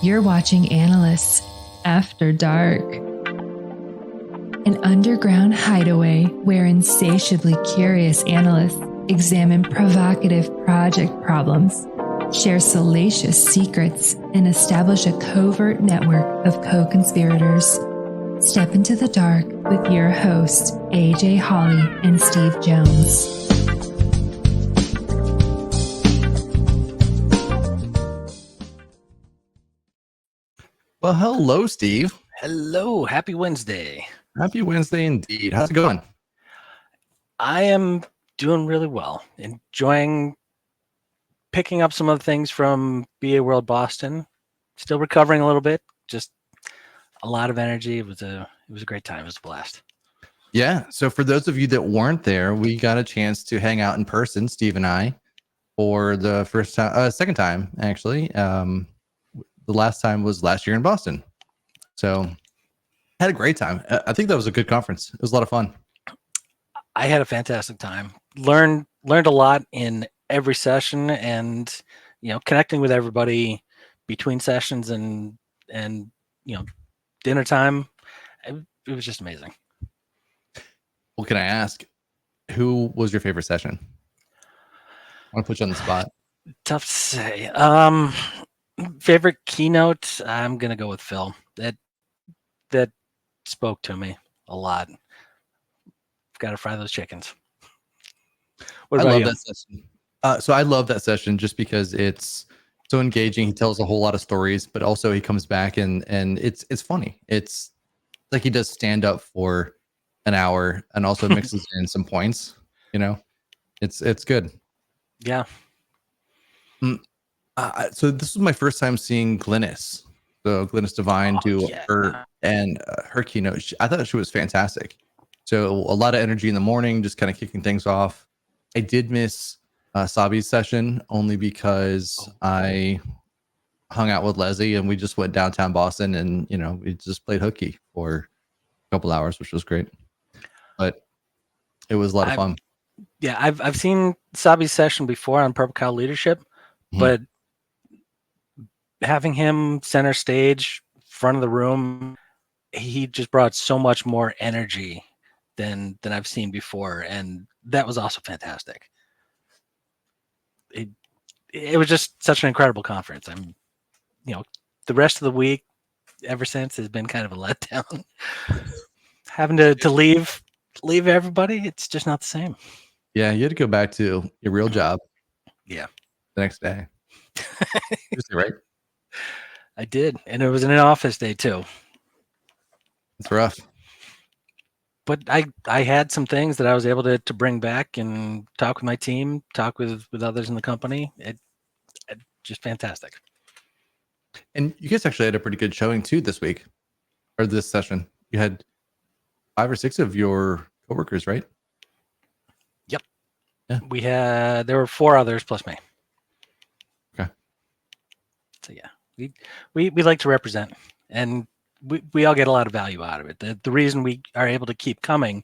You're watching Analysts After Dark, an underground hideaway where insatiably curious analysts examine provocative project problems, share salacious secrets, and establish a covert network of co-conspirators. Step into the dark with your hosts, AJ Hawley and Steve Jones. Well, hello, Steve. Hello. Happy Wednesday. Happy Wednesday indeed. How's it going? I am doing really well. Enjoying picking up some of the things from BA World Boston. Still recovering a little bit. Just a lot of energy. It was a great time. It was a blast. Yeah. So for those of you that weren't there, we got a chance to hang out in person, Steve and I, for the second time, actually. The last time was last year in Boston. So had a great time. I think that was a good conference. It was a lot of fun. I had a fantastic time. Learned a lot in every session, and connecting with everybody between sessions and dinner time. It was just amazing. Well, can I ask, who was your favorite session? I want to put you on the spot. Tough to say. Favorite keynote, I'm gonna go with Phil. That spoke to me a lot. Got to fry those chickens. What about you? That session. So I love that session just because it's so engaging. He tells a whole lot of stories, but also he comes back and it's funny. It's like he does stand up for an hour and also mixes in some points. It's good. Yeah. So this was my first time seeing Glynis. So Glynis Devine do her keynote. I thought she was fantastic. So a lot of energy in the morning, just kind of kicking things off. I did miss Sabi's session only because I hung out with Leslie and we just went downtown Boston and we just played hooky for a couple hours, which was great. But it was a lot of fun. Yeah, I've seen Sabi's session before on Purple Cow Leadership, but having him center stage, front of the room, he just brought so much more energy than I've seen before, and that was also fantastic. It was just such an incredible conference. The rest of the week ever since has been kind of a letdown. Having to leave everybody, it's just not the same. Yeah, you had to go back to your real job. Yeah, the next day. Seriously, right? I did, and it was an office day too. It's rough. But I had some things that I was able to bring back and talk with my team, talk with others in the company. It just fantastic. And you guys actually had a pretty good showing too this week, or this session. You had 5 or 6 of your coworkers, right? Yep. Yeah. There were 4 others plus me. Okay. So yeah, we like to represent, and we all get a lot of value out of it. The reason we are able to keep coming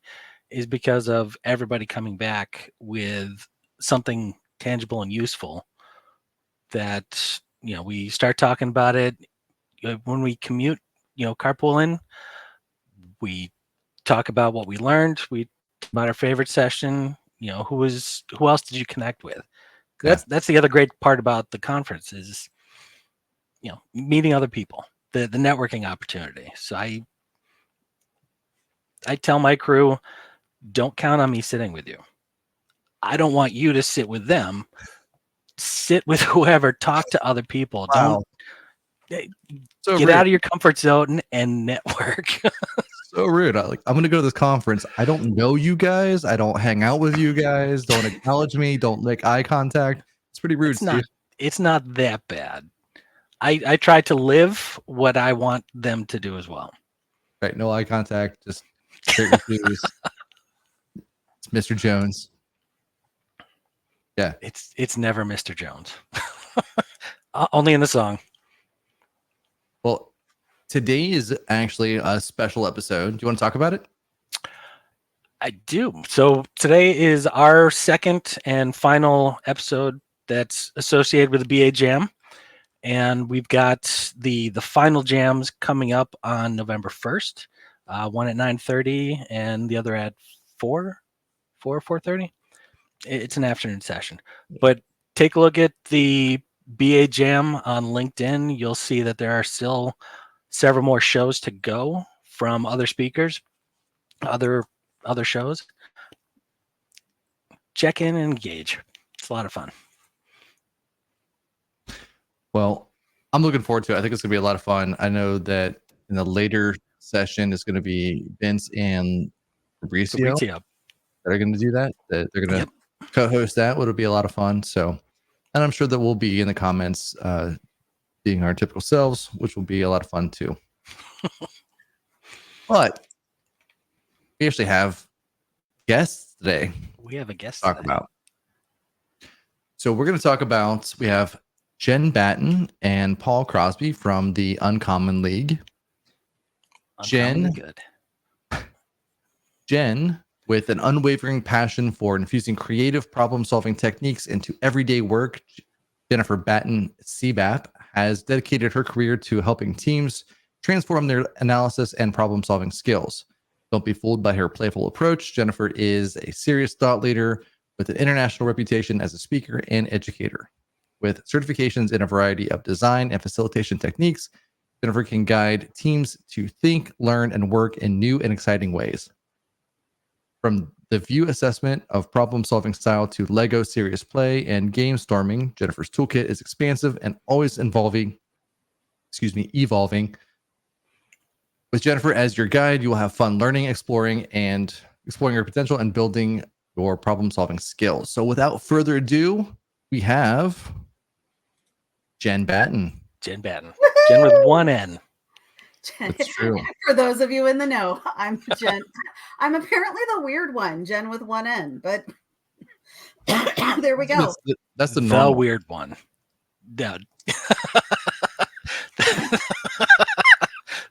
is because of everybody coming back with something tangible and useful that, we start talking about it when we commute, carpool in, we talk about what we learned. We talk about our favorite session, who else did you connect with? That's the other great part about the conference is, meeting other people, the networking opportunity. So I tell my crew, don't count on me sitting with you. I don't want you to sit with them. Sit with whoever, talk to other people. Wow. Don't So get rude. out of your comfort zone and network. So rude. I'm going to go to this conference. I don't know you guys. I don't hang out with you guys. Don't acknowledge me. Don't make eye contact. It's pretty rude. It's not that bad. I try to live what I want them to do as well. Right. No eye contact. Just straight shoes. It's Mr. Jones. Yeah. It's never Mr. Jones. Only in the song. Well, today is actually a special episode. Do you want to talk about it? I do. So today is our second and final episode that's associated with the BA Jam. And we've got the final jams coming up on November 1st, one at 9:30 and the other at 4:30. It's an afternoon session. But take a look at the BA Jam on LinkedIn. You'll see that there are still several more shows to go from other speakers, other shows. Check in and engage. It's a lot of fun. Well, I'm looking forward to it. I think it's going to be a lot of fun. I know that in the later session, it's going to be Vince and Fabricio that are going to do that. That they're going to co-host that. It'll be a lot of fun. So, and I'm sure that we'll be in the comments being our typical selves, which will be a lot of fun too. But we actually have guests today. We have a guest to talk about. So we're going to talk about, we have Jen Battan and Paul Crosby from the Uncommon League. Jen, with an unwavering passion for infusing creative problem-solving techniques into everyday work, Jennifer Battan, CBAP, has dedicated her career to helping teams transform their analysis and problem-solving skills. Don't be fooled by her playful approach. Jennifer is a serious thought leader with an international reputation as a speaker and educator. With certifications in a variety of design and facilitation techniques, Jennifer can guide teams to think, learn, and work in new and exciting ways. From the view assessment of problem-solving style to Lego serious play and game storming, Jennifer's toolkit is expansive and always evolving. With Jennifer as your guide, you will have fun learning, exploring your potential and building your problem-solving skills. So without further ado, we have Jen Battan. Jen Battan. Jen with one N. That's true. For those of you in the know, I'm Jen. I'm apparently the weird one, Jen with one N, but there we go. That's the weird one. Yeah.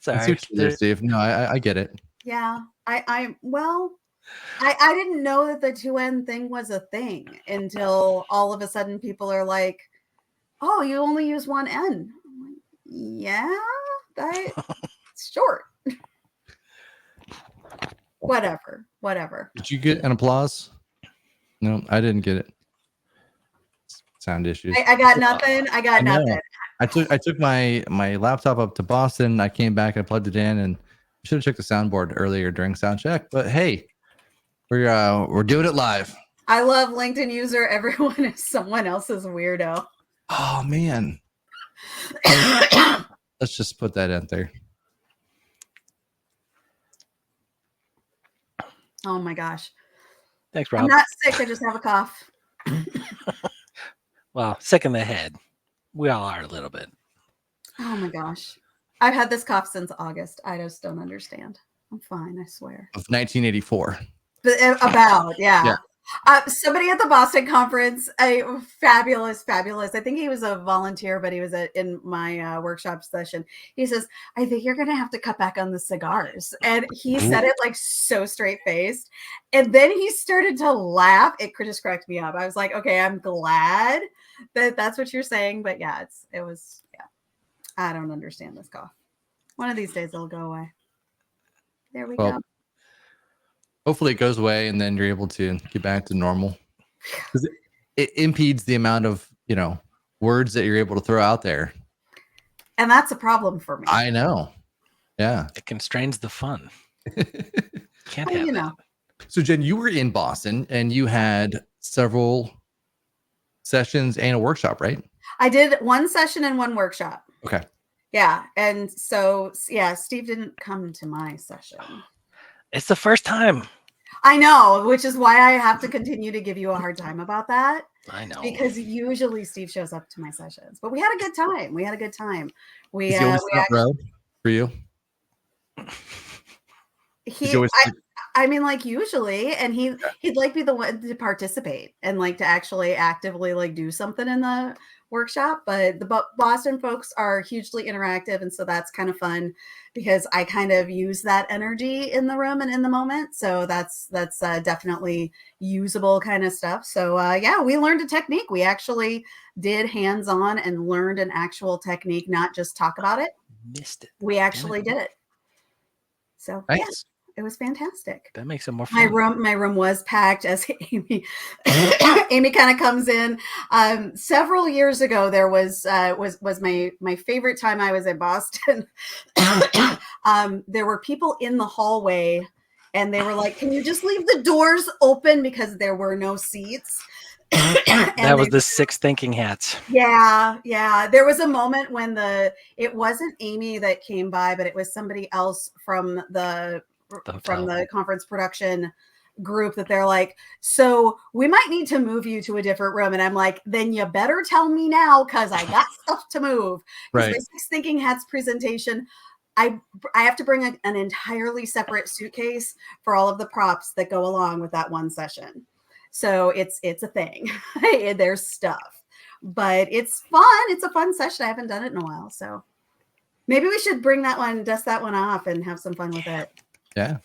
Sorry. Steve. No, I get it. Yeah. I didn't know that the 2N thing was a thing until all of a sudden people are like, oh, you only use one N. I'm like, yeah, that's short. Whatever. Did you get an applause? No, I didn't get it. Sound issues. I got nothing. Nothing. I took my laptop up to Boston. I came back, I plugged it in, and should have checked the soundboard earlier during sound check. But hey, we're doing it live. I love LinkedIn user. Everyone is someone else's weirdo. Oh man. Let's just put that out there. Oh my gosh. Thanks, Rob. I'm not sick. I just have a cough. Well, sick in the head. We all are a little bit. Oh my gosh. I've had this cough since August. I just don't understand. I'm fine, I swear. Of 1984. But yeah. Somebody at the Boston conference, fabulous. I think he was a volunteer, but he was in my workshop session. He says, I think you're going to have to cut back on the cigars. And he said it like so straight faced. And then he started to laugh. It just cracked me up. I was like, okay, I'm glad that that's what you're saying. But yeah, it was. I don't understand this cough. One of these days it'll go away. There we go. Hopefully it goes away and then you're able to get back to normal. Because it impedes the amount of, words that you're able to throw out there. And that's a problem for me. I know. Yeah. It constrains the fun. Can't have that. So Jen, you were in Boston and you had several sessions and a workshop, right? I did one session and one workshop. Okay. Yeah. And so, Steve didn't come to my session. It's the first time. I know, which is why I have to continue to give you a hard time about that. I know. Because usually Steve shows up to my sessions. But we had a good time. Is he always front row for you? I mean, like usually, and he'd like be the one to participate and like to actually actively like do something in the workshop. But the Boston folks are hugely interactive, and so that's kind of fun because I kind of use that energy in the room and in the moment. So that's definitely usable kind of stuff. So yeah, we learned a technique. We actually did hands-on and learned an actual technique, not just talk about it. Missed it. We actually did it. So Nice. yeah. It was fantastic. That makes it more fun. My room was packed as Amy kind of comes in. Several years ago, there was my favorite time I was in Boston. There were people in the hallway, and they were like, "Can you just leave the doors open?" Because there were no seats. That was the 6 thinking hats. Yeah. There was a moment when it wasn't Amy that came by, but it was somebody else from the conference production group that they're like, "So we might need to move you to a different room." And I'm like, "Then you better tell me now, because I got stuff to move." Because my 6 Thinking Hats presentation, I have to bring an entirely separate suitcase for all of the props that go along with that one session. So it's a thing. There's stuff, but it's fun. It's a fun session. I haven't done it in a while, so maybe we should dust that one off, and have some fun with it. Yeah,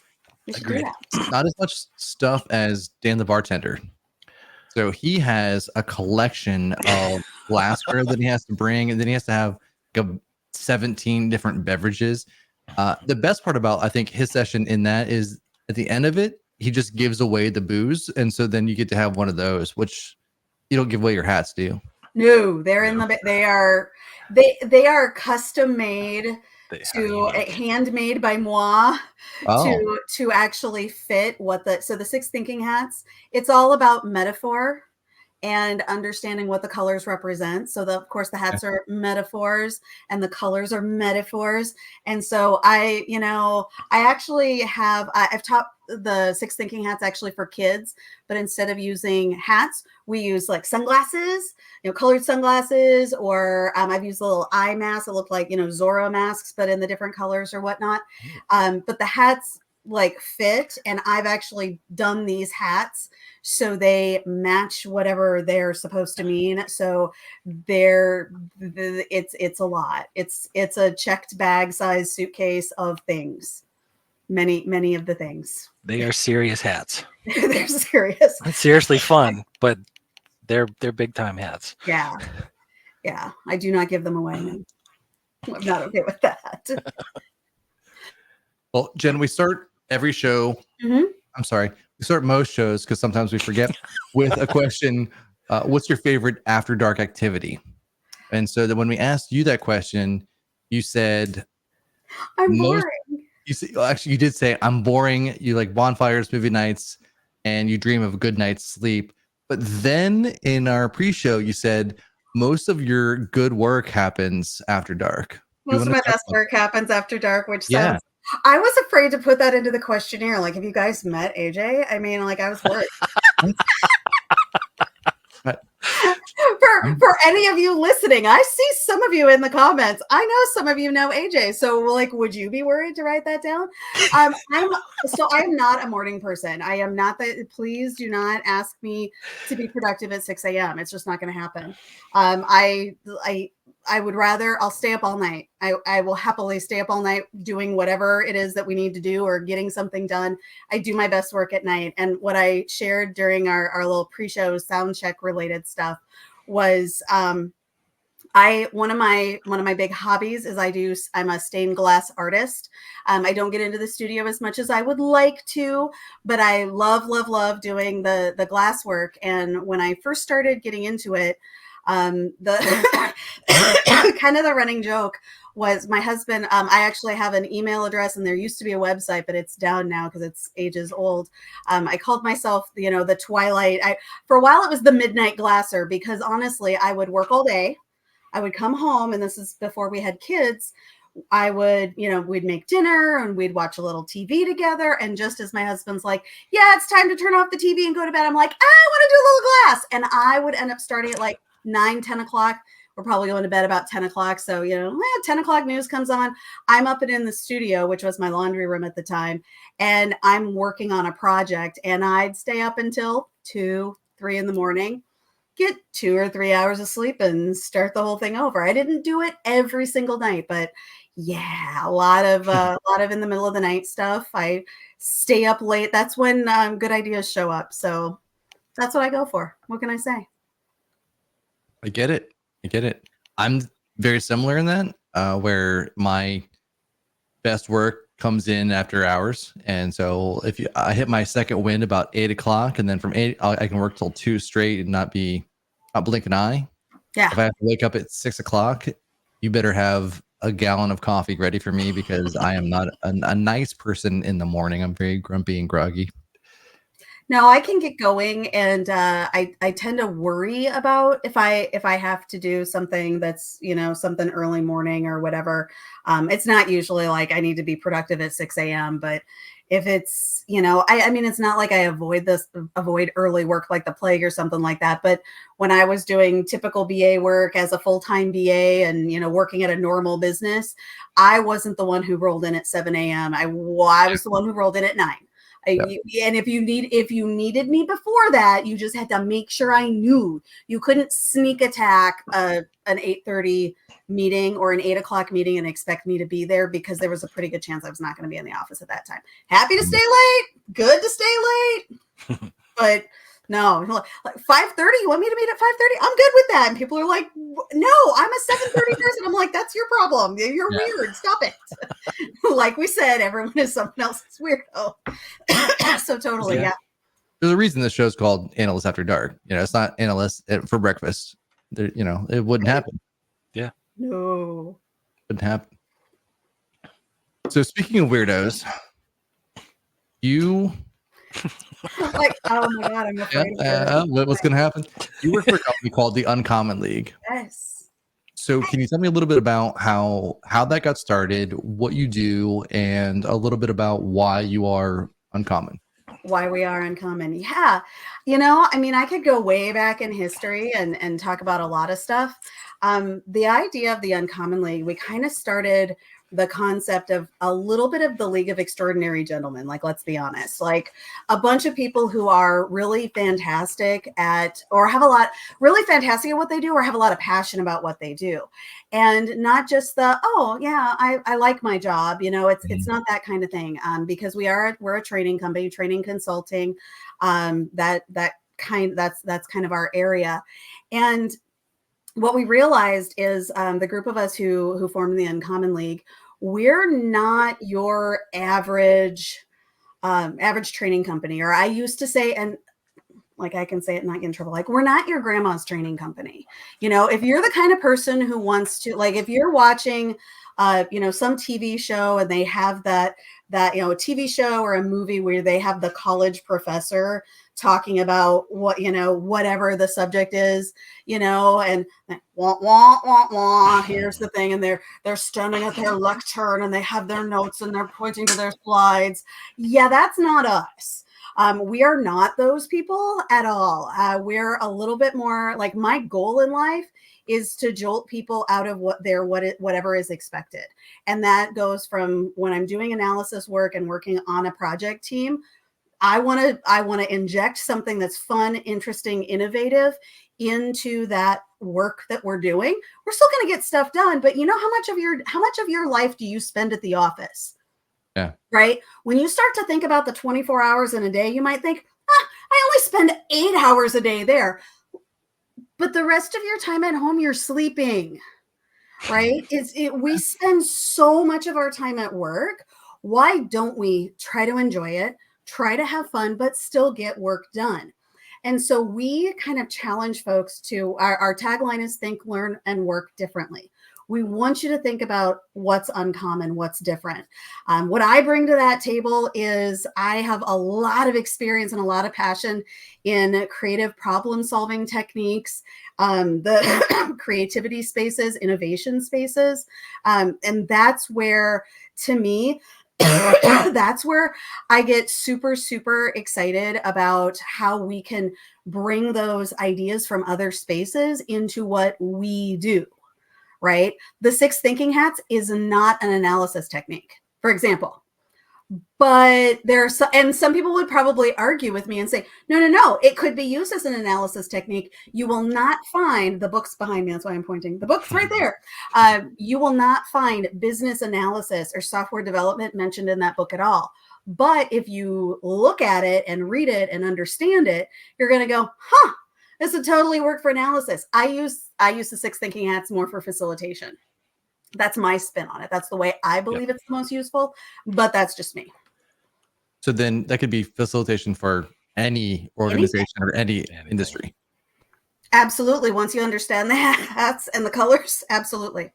we should do that. Not as much stuff as Dan the bartender. So he has a collection of glassware that he has to bring, and then he has to have like 17 different beverages. The best part about, I think, his session in that is at the end of it, he just gives away the booze, and so then you get to have one of those, which you don't give away your hats, do you? No, they're in the. They are custom made handmade by moi to actually fit the 6 Thinking Hats. It's all about metaphor and understanding what the colors represent. So of course the hats are metaphors and the colors are metaphors. And so I've taught the 6 Thinking Hats actually for kids, but instead of using hats, we use like sunglasses, colored sunglasses, or I've used a little eye masks that look like, Zorro masks, but in the different colors or whatnot. But the hats like fit, and I've actually done these hats so they match whatever they're supposed to mean. So it's a lot. It's a checked bag size suitcase of things. Many of the things. They are serious hats. They're serious. It's seriously fun, but they're big time hats. Yeah. I do not give them away. No. I'm not okay with that. Well, Jen, we start every show. Mm-hmm. I'm sorry. We start most shows, because sometimes we forget, with a question. What's your favorite after dark activity? And so that when we asked you that question, you said, I'm boring. You did say, I'm boring. You like bonfires, movie nights, and you dream of a good night's sleep. But then in our pre-show, you said most of your good work happens after dark. Most of my best work happens after dark, which sounds. I was afraid to put that into the questionnaire. Like, have you guys met AJ? I mean, like, I was worried. For any of you listening, I see some of you in the comments. I know some of you know AJ. So, like, would you be worried to write that down? I'm not a morning person. I am not that. Please do not ask me to be productive at 6 a.m. It's just not going to happen. I would rather, I'll stay up all night. I will happily stay up all night doing whatever it is that we need to do or getting something done. I do my best work at night. And what I shared during our little pre-show sound check related stuff was one of my big hobbies is I'm a stained glass artist. I don't get into the studio as much as I would like to, but I love doing the glass work. And when I first started getting into it, the kind of the running joke was my husband. I actually have an email address, and there used to be a website, but it's down now because it's ages old. I called myself, the Twilight. For a while it was the Midnight Glasser, because honestly, I would work all day. I would come home, and this is before we had kids. I would, we'd make dinner and we'd watch a little TV together. And just as my husband's like, yeah, it's time to turn off the TV and go to bed, I'm like, I want to do a little glass. And I would end up starting at like 9, 10 o'clock we're probably going to bed about 10 o'clock. So, 10 o'clock news comes on. I'm up and in the studio, which was my laundry room at the time. And I'm working on a project, and I'd stay up until 2, 3 in the morning, get 2 or 3 hours of sleep, and start the whole thing over. I didn't do it every single night, but yeah, a lot of in the middle of the night stuff. I stay up late. That's when good ideas show up. So that's what I go for. What can I say? I get it. I'm very similar in that, where my best work comes in after hours. And so if I hit my second wind about 8 o'clock, and then from 8, I can work till 2 straight and not blink an eye. Yeah. If I have to wake up at 6 o'clock, you better have a gallon of coffee ready for me, because I am not a nice person in the morning. I'm very grumpy and groggy. No, I can get going, and I tend to worry about if I have to do something that's something early morning or whatever. It's not usually like I need to be productive at 6 a.m. But if it's I mean, it's not like I avoid early work like the plague or something like that. But when I was doing typical BA work as a full-time BA and working at a normal business, I wasn't the one who rolled in at 7 a.m. I was the one who rolled in at 9. And if you needed me before that, you just had to make sure I knew. You couldn't sneak attack an 8:30 meeting or an 8 o'clock meeting and expect me to be there, because there was a pretty good chance I was not going to be in the office at that time. Happy to stay late. Good to stay late. But no, like 5:30. You want me to meet at 5:30? I'm good with that. And people are like, no, I'm a 7:30 person. I'm like, that's your problem. You're weird. Stop it. Like we said, everyone is someone else's weirdo. So totally, yeah. There's a reason this show's called Analysts After Dark. It's not Analysts for breakfast. It wouldn't happen. Yeah. No. Wouldn't happen. So speaking of weirdos, you... Like, oh my God, I'm afraid of what's going to happen? You work for a company called the Uncommon League. Yes. So can you tell me a little bit about how that got started, what you do, and a little bit about why you are uncommon? Why we are uncommon. Yeah. I mean, I could go way back in history and talk about a lot of stuff. The idea of the Uncommon League, we kind of started the concept of a little bit of the League of Extraordinary Gentlemen. Like, let's be honest, like a bunch of people who are really fantastic at, or really fantastic at what they do, or have a lot of passion about what they do. And not just I like my job. It's not that kind of thing. Because we're a training company, training consulting. That's kind of our area. And what we realized is the group of us who formed the Uncommon League, we're not your average training company. Or I used to say, and like I can say it and not get in trouble, like, we're not your grandma's training company. If you're the kind of person who wants to, like, if you're watching some TV show and they have that a TV show or a movie where they have the college professor talking about whatever the subject is, and wah, wah, wah, wah, here's the thing. And they're standing at their lectern and they have their notes and they're pointing to their slides. Yeah, that's not us. We are not those people at all. We're a little bit more like, my goal in life is to jolt people out of whatever is expected. And that goes from when I'm doing analysis work and working on a project team. I want to inject something that's fun, interesting, innovative into that work that we're doing. We're still going to get stuff done, but how much of your life do you spend at the office? Yeah. Right. When you start to think about the 24 hours in a day, you might think, I only spend 8 hours a day there. But the rest of your time at home, you're sleeping, right? We spend so much of our time at work. Why don't we try to enjoy it, try to have fun, but still get work done? And so we kind of challenge folks to, our tagline is think, learn, and work differently. We want you to think about what's uncommon, what's different. What I bring to that table is I have a lot of experience and a lot of passion in creative problem-solving techniques, the creativity spaces, innovation spaces. And that's where, to me, That's where I get super, super excited about how we can bring those ideas from other spaces into what we do, right? The 6 thinking hats is not an analysis technique, for example. But and some people would probably argue with me and say, no, it could be used as an analysis technique. You will not find the books behind me. That's why I'm pointing. The book's right there. You will not find business analysis or software development mentioned in that book at all. But if you look at it and read it and understand it, you're going to go, this would totally work for analysis. I use the 6 thinking hats more for facilitation. That's my spin on it. That's the way I believe it's the most useful, but that's just me. So then that could be facilitation for any organization or any industry. Absolutely. Once you understand the hats and the colors, absolutely.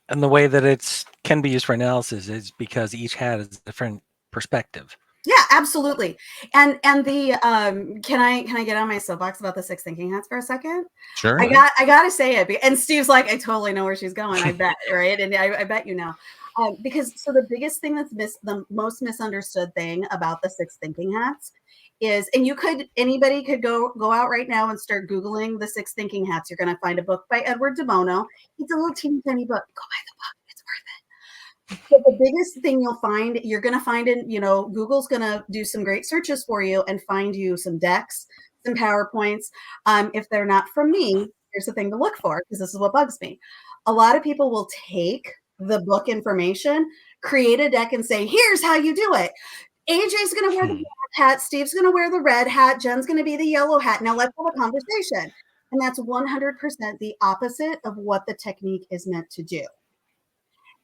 And the way that it can be used for analysis is because each hat is a different perspective. Yeah, absolutely. And the can I get on my soapbox about the 6 thinking hats for a second? Sure. I got to say it. And Steve's like, I totally know where she's going. I bet, right? And I bet you know. Because so the biggest thing that's the most misunderstood thing about the 6 thinking hats is, and anybody could go out right now and start Googling the 6 thinking hats. You're going to find a book by Edward DeBono. It's a little teeny tiny book. Go buy the book. It's worth it. But the biggest thing you're going to find in, Google's going to do some great searches for you and find you some decks, some PowerPoints. If they're not from me, here's the thing to look for, because this is what bugs me. A lot of people will take the book information, create a deck and say, here's how you do it. AJ's going to wear the black hat. Steve's going to wear the red hat. Jen's going to be the yellow hat. Now let's have a conversation. And that's 100% the opposite of what the technique is meant to do.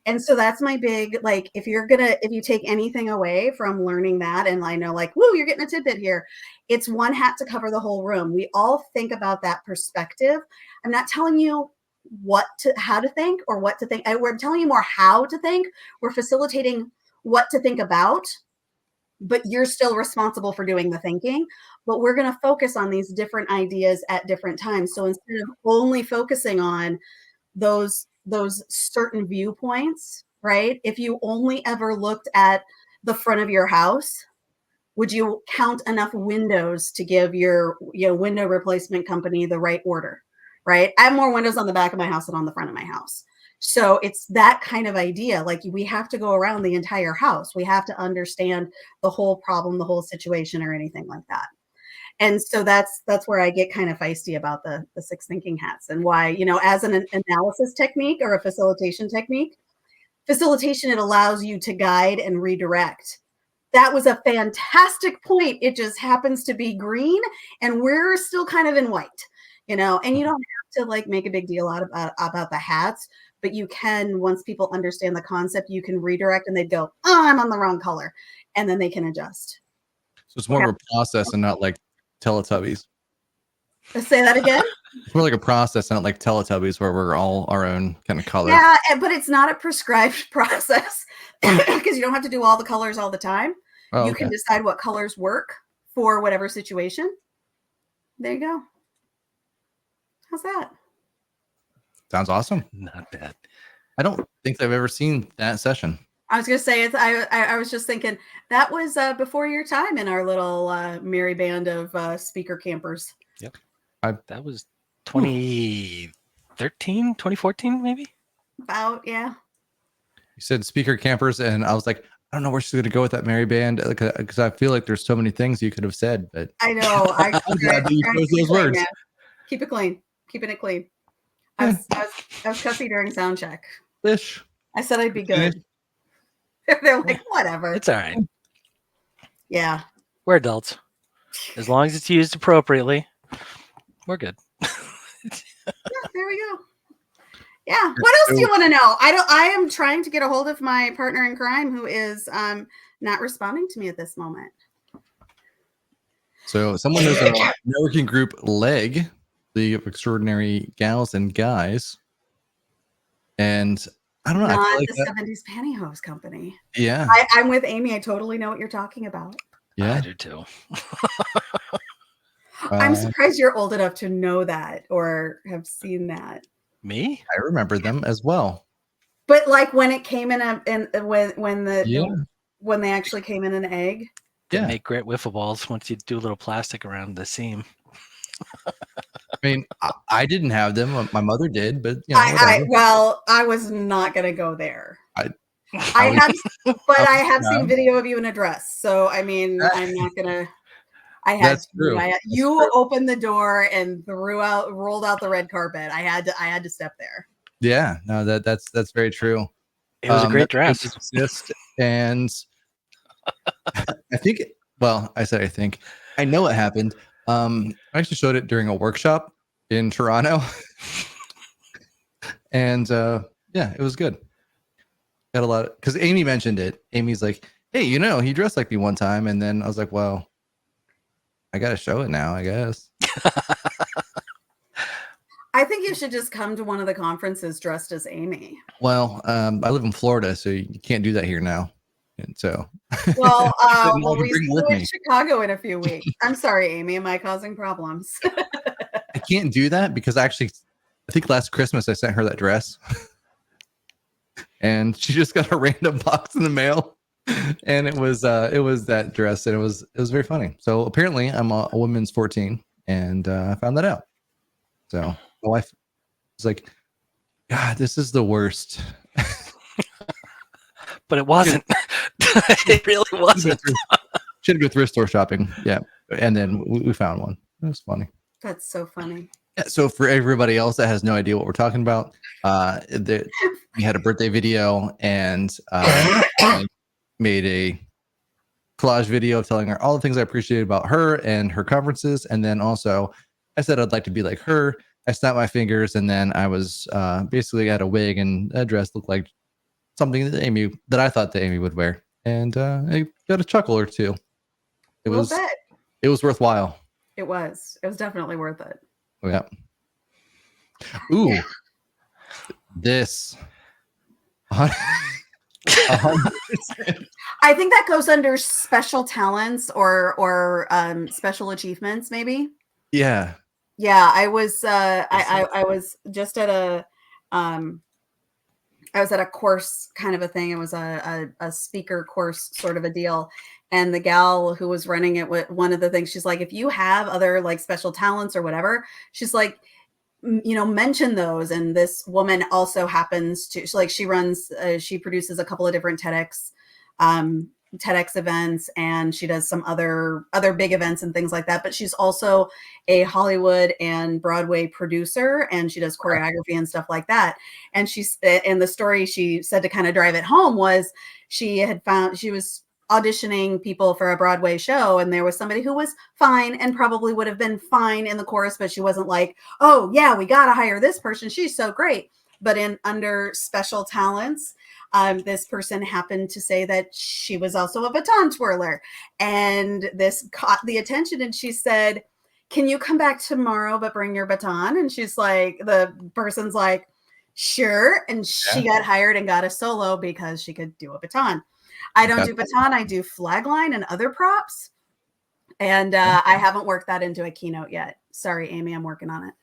And so that's my big, if you take anything away from learning that, and I know you're getting a tidbit here, it's one hat to cover the whole room. We all think about that perspective. I'm not telling you how to think or what to think. We're telling you more how to think. We're facilitating what to think about, but you're still responsible for doing the thinking. But we're going to focus on these different ideas at different times. So instead of only focusing on those certain viewpoints, right? If you only ever looked at the front of your house, would you count enough windows to give your window replacement company the right order, right? I have more windows on the back of my house than on the front of my house. So it's that kind of idea. We have to go around the entire house. We have to understand the whole problem, the whole situation, or anything like that. And so that's where I get kind of feisty about the 6 thinking hats, and why, as an analysis technique or a facilitation technique, it allows you to guide and redirect. That was a fantastic point. It just happens to be green and we're still kind of in white, and you don't have to make a big deal out about the hats, but you can, once people understand the concept, you can redirect and they go, oh, I'm on the wrong color. And then they can adjust. So it's more of a process and not like Teletubbies. Say that again. It's more like a process, not like Teletubbies, where we're all our own kind of color. Yeah, but it's not a prescribed process because you don't have to do all the colors all the time. You can decide what colors work for whatever situation. There you go. How's that? Sounds awesome. Not bad. I don't think I've ever seen that session. I was going to say, I was just thinking that was before your time in our little merry band of speaker campers. Yep. That was 2013, 2014, maybe? About, yeah. You said speaker campers, and I was like, I don't know where she's going to go with that merry band, because I feel like there's so many things you could have said. But I know. I'm glad that you chose those words. Man. Keep it clean. Keeping it clean. I was cussy during sound check. Ish. I said I'd be good. They're like, whatever. It's all right. Yeah. We're adults. As long as it's used appropriately, we're good. Yeah, there we go. Yeah. What else do you want to know? I am trying to get a hold of my partner in crime, who is not responding to me at this moment. So someone knows a networking group, LEG, League of Extraordinary Gals and Guys. And I don't know. Not I feel like the 70s pantyhose company. Yeah. I'm with Amy. I totally know what you're talking about. Yeah. I do too. I'm surprised you're old enough to know that or have seen that. Me? I remember them as well. But like when it came in when Yeah. when they actually came in an egg. They Yeah. make great wiffle balls once you do a little plastic around the seam. I mean, I didn't have them. My mother did, but you know, I was not gonna go there. I I have seen proud. video of you in a dress. So I mean, I'm not gonna. I had That's true. you opened the door and rolled out the red carpet. I had to step there. Yeah, no, that's very true. It was a great that dress. exist, and I think. Well, I said I think. I know it happened. I actually showed it during a workshop in Toronto, and yeah, it was good. Got a lot because Amy mentioned it. Amy's like, "Hey, you know, he dressed like me one time," and then I was like, "Well, I got to show it now, I guess." I think you should just come to one of the conferences dressed as Amy. Well, I live in Florida, so you can't do that here now, and so. Well, we'll bring it reschedule with in me. Chicago in a few weeks. I'm sorry, Amy. Am I causing problems? I can't do that because I think last Christmas I sent her that dress, and she just got a random box in the mail, and it was that dress, and it was very funny. So apparently I'm a woman's 14, and I found that out. So my wife was like, "God, this is the worst." But it wasn't. It really wasn't. She had to go thrift store shopping. Yeah, and then we found one. It was funny. That's so funny. Yeah, so for everybody else that has no idea what we're talking about, we had a birthday video, and I made a collage video telling her all the things I appreciated about her and her conferences, and then also I said I'd like to be like her. I snapped my fingers, and then I was basically had a wig and a dress looked like something that I thought that Amy would wear, and I got a chuckle or two. It was worthwhile. It was definitely worth it. Yeah. Ooh, this. 100%. I think that goes under special talents or special achievements, maybe. Yeah. Yeah, I was I was just at a I was at a course kind of a thing. It was a speaker course sort of a deal. And the gal who was running it, one of the things she's like, if you have other like special talents or whatever, she's like, you know, mention those. And this woman also happens to, she runs, she produces a couple of different TEDx events, and she does some other big events and things like that. But she's also a Hollywood and Broadway producer, and she does choreography and stuff like that. And the story she said to kind of drive it home was she was auditioning people for a Broadway show, and there was somebody who was fine and probably would have been fine in the chorus, but she wasn't like, oh yeah, we got to hire this person, she's so great. But under special talents, this person happened to say that she was also a baton twirler, and this caught the attention, and she said, can you come back tomorrow but bring your baton? And she's like, the person's like, sure. And she got hired and got a solo because she could do a baton. I don't do baton. I do flagline and other props. And I haven't worked that into a keynote yet. Sorry, Amy, I'm working on it.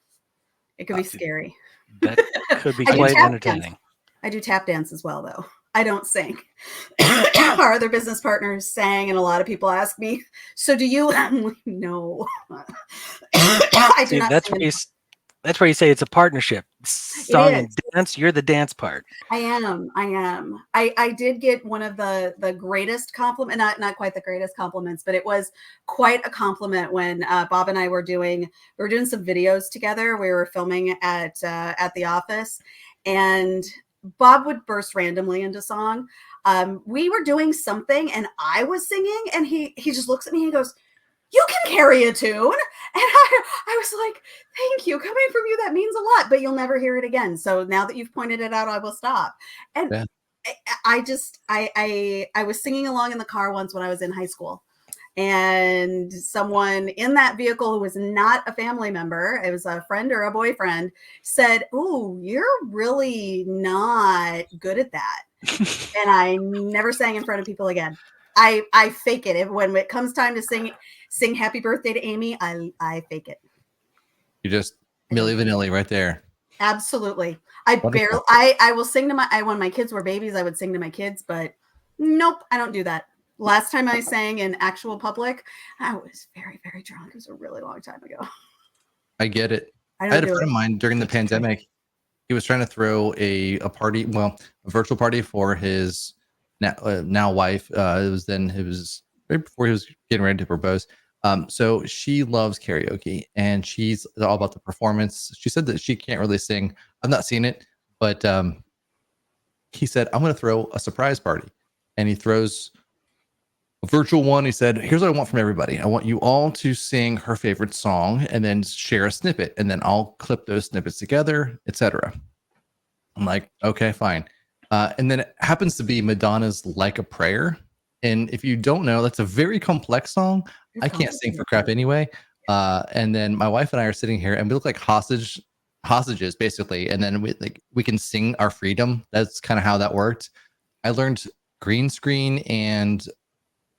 It could be scary. That could be quite entertaining. I do tap dance as well, though. I don't sing. Our other business partners sang, and a lot of people ask me, so do you? I'm like, no. I do not sing. That's where you say it's a partnership. Song and dance, you're the dance part. I am. I did get one of the greatest compliment, not quite the greatest compliments, but it was quite a compliment when Bob and I were doing some videos together. We were filming at the office, and Bob would burst randomly into song. We were doing something and I was singing, and he just looks at me and he goes, you can carry a tune. And I was like, thank you. Coming from you, that means a lot, but you'll never hear it again. So now that you've pointed it out, I will stop. And I was singing along in the car once when I was in high school, and someone in that vehicle who was not a family member, it was a friend or a boyfriend, said, "Ooh, you're really not good at that." And I never sang in front of people again. I fake it. When it comes time to sing happy birthday to Amy, I fake it. You just Milli Vanilli right there. Absolutely. I Wonderful. will sing to when my kids were babies, I would sing to my kids, but nope, I don't do that. Last time I sang in actual public, I was very, very drunk. It was a really long time ago. I get it. I I don't had a do friend it. of mine during the pandemic. He was trying to throw a party, well, a virtual party for his now wife. It was right before he was getting ready to propose. So she loves karaoke and she's all about the performance. She said that she can't really sing. I've not seen it, but he said, I'm going to throw a surprise party. And he throws a virtual one. He said, here's what I want from everybody. I want you all to sing her favorite song and then share a snippet. And then I'll clip those snippets together, etc. I'm like, okay, fine. And then it happens to be Madonna's Like a Prayer. And if you don't know, that's a very complex song. I can't sing for crap anyway. And then my wife and I are sitting here and we look like hostages basically. And then we can sing our freedom. That's kind of how that worked. I learned green screen and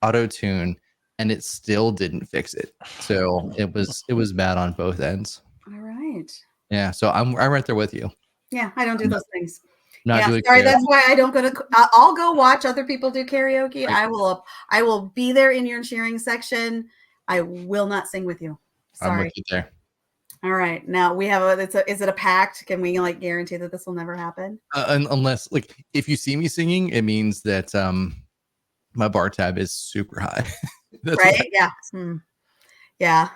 auto tune and it still didn't fix it. So it was bad on both ends. All right. Yeah. So I'm right there with you. Yeah, I don't do those things. Not doing sorry. karaoke. That's why I don't go to. I'll go watch other people do karaoke. Right. I will be there in your cheering section. I will not sing with you. Sorry. I'm with you there. All right. Now we have is it a pact? Can we like guarantee that this will never happen? Unless like if you see me singing, it means that my bar tab is super high. Right? Yeah. Yeah.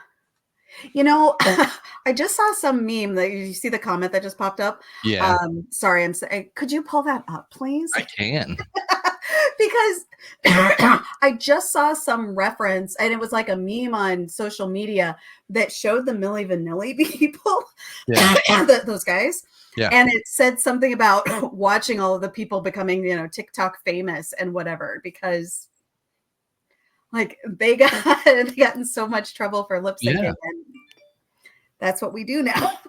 You know, I just saw some meme that you see the comment that just popped up. Yeah. Sorry, could you pull that up, please? I can. Because I just saw some reference and it was like a meme on social media that showed the Milli Vanilli people, those guys. Yeah. And it said something about watching all of the people becoming, TikTok famous and whatever, because like they got in so much trouble for lip syncing. Yeah. And that's what we do now.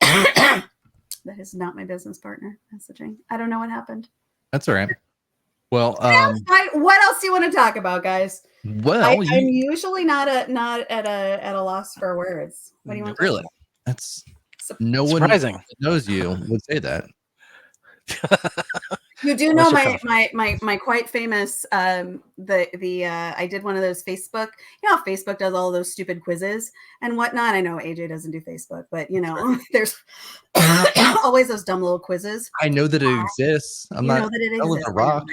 That is not my business partner messaging. I don't know what happened. That's all right. Well, what else do you want to talk about, guys? Well, I'm usually not at a loss for words. What do you want? Really? That's no surprising. One knows you would say that. You do know my quite famous I did one of those Facebook. You know how Facebook does all those stupid quizzes and whatnot. I know AJ doesn't do Facebook, but there's always those dumb little quizzes. I know that it exists. I'm not. Know that it exists. A rock.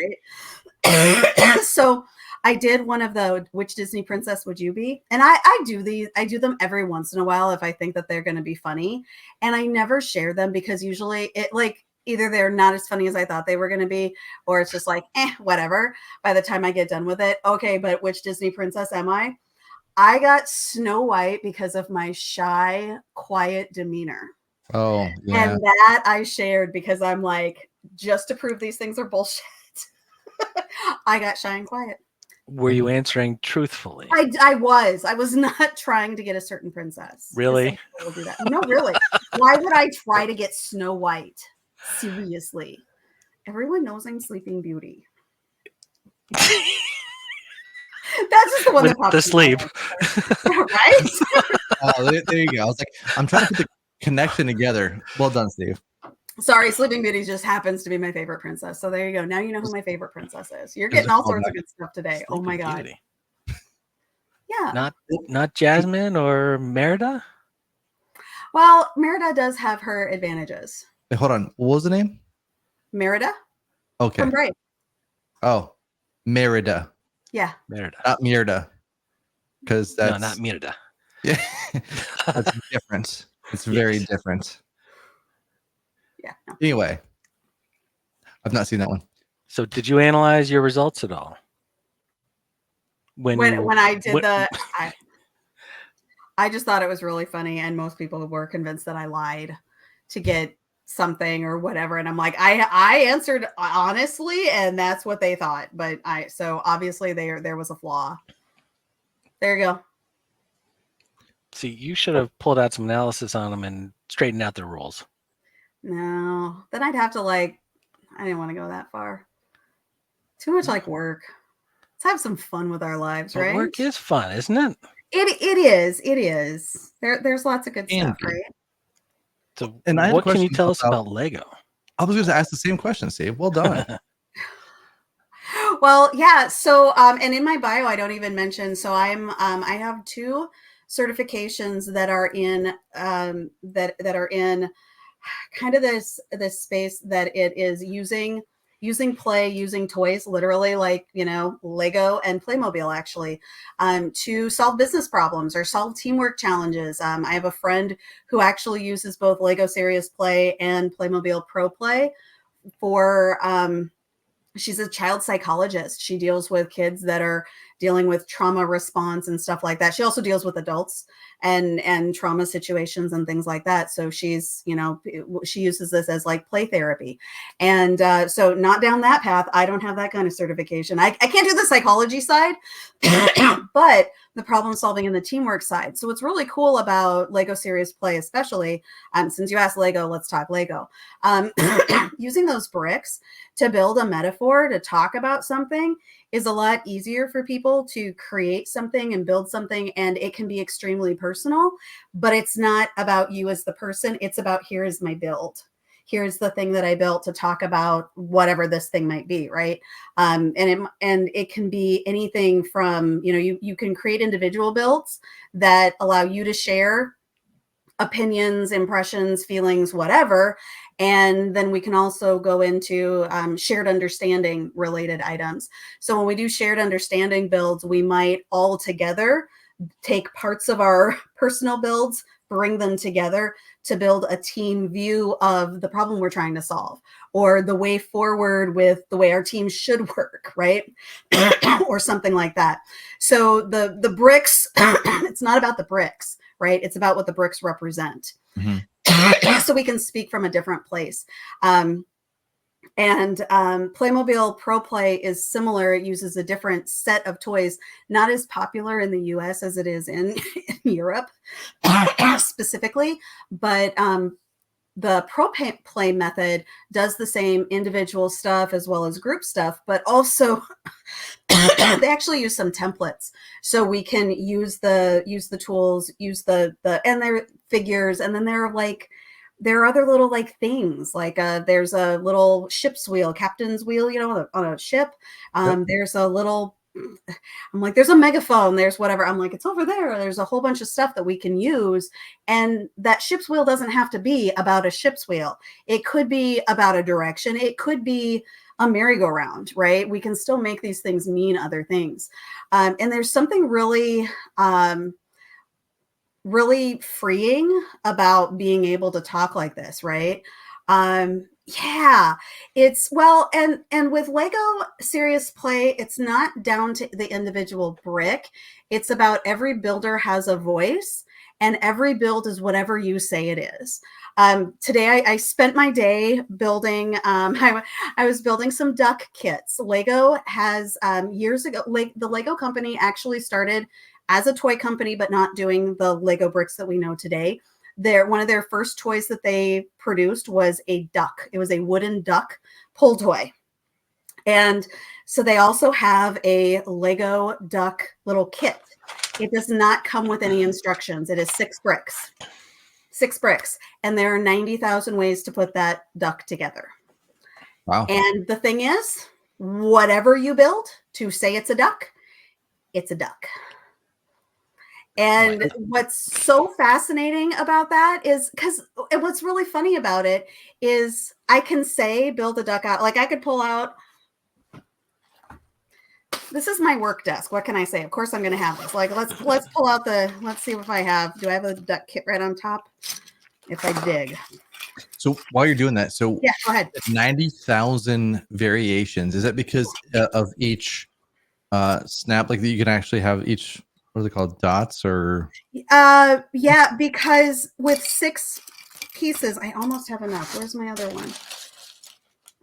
Right? So I did one of the which Disney princess would you be? And I do these. I do them every once in a while if I think that they're going to be funny, and I never share them because usually it like. Either they're not as funny as I thought they were going to be, or it's just like, whatever. By the time I get done with it. Okay, but which Disney princess am I? I got Snow White because of my shy, quiet demeanor. Oh, yeah. And that I shared because I'm like, just to prove these things are bullshit. I got shy and quiet. Were you answering truthfully? I was not trying to get a certain princess. Really? Will do that. No, really. Why would I try to get Snow White? Seriously, everyone knows I'm Sleeping Beauty. That's just the one that popped the sleep, right? There you go. I was like, I'm trying to put the connection together. Well done, Steve. Sorry, Sleeping Beauty just happens to be my favorite princess. So there you go. Now you know who my favorite princess is. You're getting all sorts of good stuff today. Sleeping my god. Beauty. Yeah. Not Jasmine or Merida. Well, Merida does have her advantages. Wait, hold on. What was the name? Merida. Okay. From Brave. Oh, Merida. Yeah. Merida. Not Merida. Because that's not Merida. Yeah. That's different. It's very different. Yeah. No. Anyway, I've not seen that one. So did you analyze your results at all? When I did I just thought it was really funny, and most people were convinced that I lied to get something or whatever. And I'm like, I answered honestly, and that's what they thought. But so obviously there was a flaw. There you go. See, you should have pulled out some analysis on them and straightened out their rules. No, then I'd have to I didn't want to go that far. Too much like work. Let's have some fun with our lives, right? Work is fun, isn't it? It is. There's lots of good stuff, right? So And I have a what can you question tell us about Lego? I was going to ask the same question, Steve. Well done. Well, yeah. So, and in my bio, I don't even mention. So I have 2 certifications that are in, that are in kind of this space that it is using play, using toys, literally, like, Lego and Playmobil, actually, to solve business problems or solve teamwork challenges. I have a friend who actually uses both Lego Serious Play and Playmobil Pro Play for, she's a child psychologist. She deals with kids that are dealing with trauma response and stuff like that. She also deals with adults and trauma situations and things like that. So she's, she uses this as like play therapy. And so not down that path. I don't have that kind of certification. I can't do the psychology side, but the problem solving and the teamwork side. So what's really cool about Lego Serious Play, especially, since you asked Lego, let's talk Lego. Using those bricks to build a metaphor, to talk about something, is a lot easier for people to create something and build something. And it can be extremely personal, but it's not about you as the person. It's about, here is my build. Here's the thing that I built to talk about whatever this thing might be, right? And it can be anything from, you can create individual builds that allow you to share opinions, impressions, feelings, whatever. And then we can also go into shared understanding related items. So when we do shared understanding builds, we might all together take parts of our personal builds, bring them together to build a team view of the problem we're trying to solve, or the way forward with the way our team should work, right? Or something like that. So the bricks, it's not about the bricks, right? It's about what the bricks represent. Mm-hmm. So we can speak from a different place. And Playmobil Pro Play is similar. It uses a different set of toys, not as popular in the US as it is in Europe specifically, but the Pro Play method does the same individual stuff as well as group stuff, but also they actually use some templates, so we can use the tools, use the and their figures, and then there are other little like things, like there's a little ship's wheel, captain's wheel, on a ship. There's a little, I'm like, there's a megaphone, there's whatever. I'm like, it's over there. There's a whole bunch of stuff that we can use. And that ship's wheel doesn't have to be about a ship's wheel. It could be about a direction. It could be a merry-go-round, right? We can still make these things mean other things. And there's something really, really freeing about being able to talk like this, right? Yeah, it's, well, and with Lego Serious Play, it's not down to the individual brick. It's about every builder has a voice, and every build is whatever you say it is. Today I spent my day building, I was building some duck kits. Lego has, years ago, the Lego company actually started as a toy company, but not doing the Lego bricks that we know today. One of their first toys that they produced was a duck. It was a wooden duck pull toy. And so they also have a Lego duck little kit. It does not come with any instructions. It is 6 bricks. 6 bricks. And there are 90,000 ways to put that duck together. Wow. And the thing is, whatever you build to say it's a duck, it's a duck. And what's so fascinating about that is, what's really funny about it is I can say, build a duck out. Like, I could pull out, this is my work desk. What can I say? Of course I'm going to have this. Like, let's pull out let's see if I have, do I have a duck kit right on top? If I dig. So while you're doing that, so yeah, go ahead. 90,000 variations. Is that because of each snap? Like, that you can actually have each, what are they called, dots or? Yeah, because with 6 pieces, I almost have enough. Where's my other one?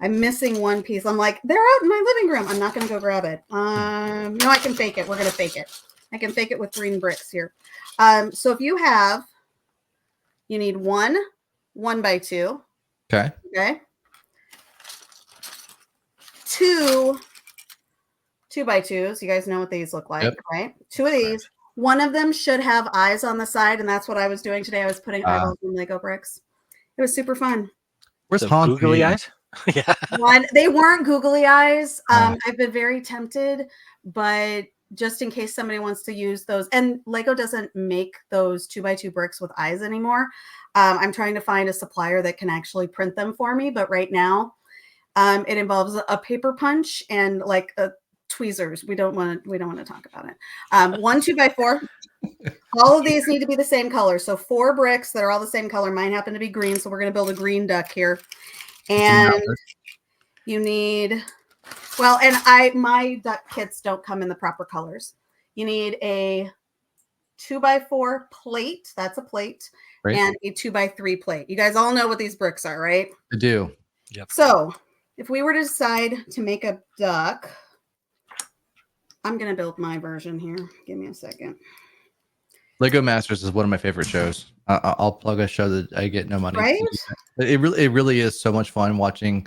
I'm missing one piece. I'm like, they're out in my living room. I'm not going to go grab it. No, I can fake it. We're going to fake it. I can fake it with green bricks here. So if you have, you need 1 1x2. Okay. Okay. 2 2x2s. You guys know what these look like, Yep. right? 2 of these. One of them should have eyes on the side, and that's what I was doing today. I was putting eyeballs in Lego bricks. It was super fun. Where's So Hans? googly eyes? Yeah. They weren't googly eyes. I've been very tempted, but just in case somebody wants to use those, and Lego doesn't make those 2x2 bricks with eyes anymore. I'm trying to find a supplier that can actually print them for me, but right now it involves a paper punch and like tweezers. We don't want to talk about it. 1 2x4. All of these need to be the same color. So 4 bricks that are all the same color. Mine happen to be green, so we're going to build a green duck here. And you need, well, and my duck kits don't come in the proper colors. You need a 2x4 plate. That's a plate. Right. And a 2x3 plate. You guys all know what these bricks are, right? I do. Yep. So if we were to decide to make a duck, I'm going to build my version here. Give me a second. Lego Masters is one of my favorite shows. I'll plug a show that I get no money. Right? It really is so much fun watching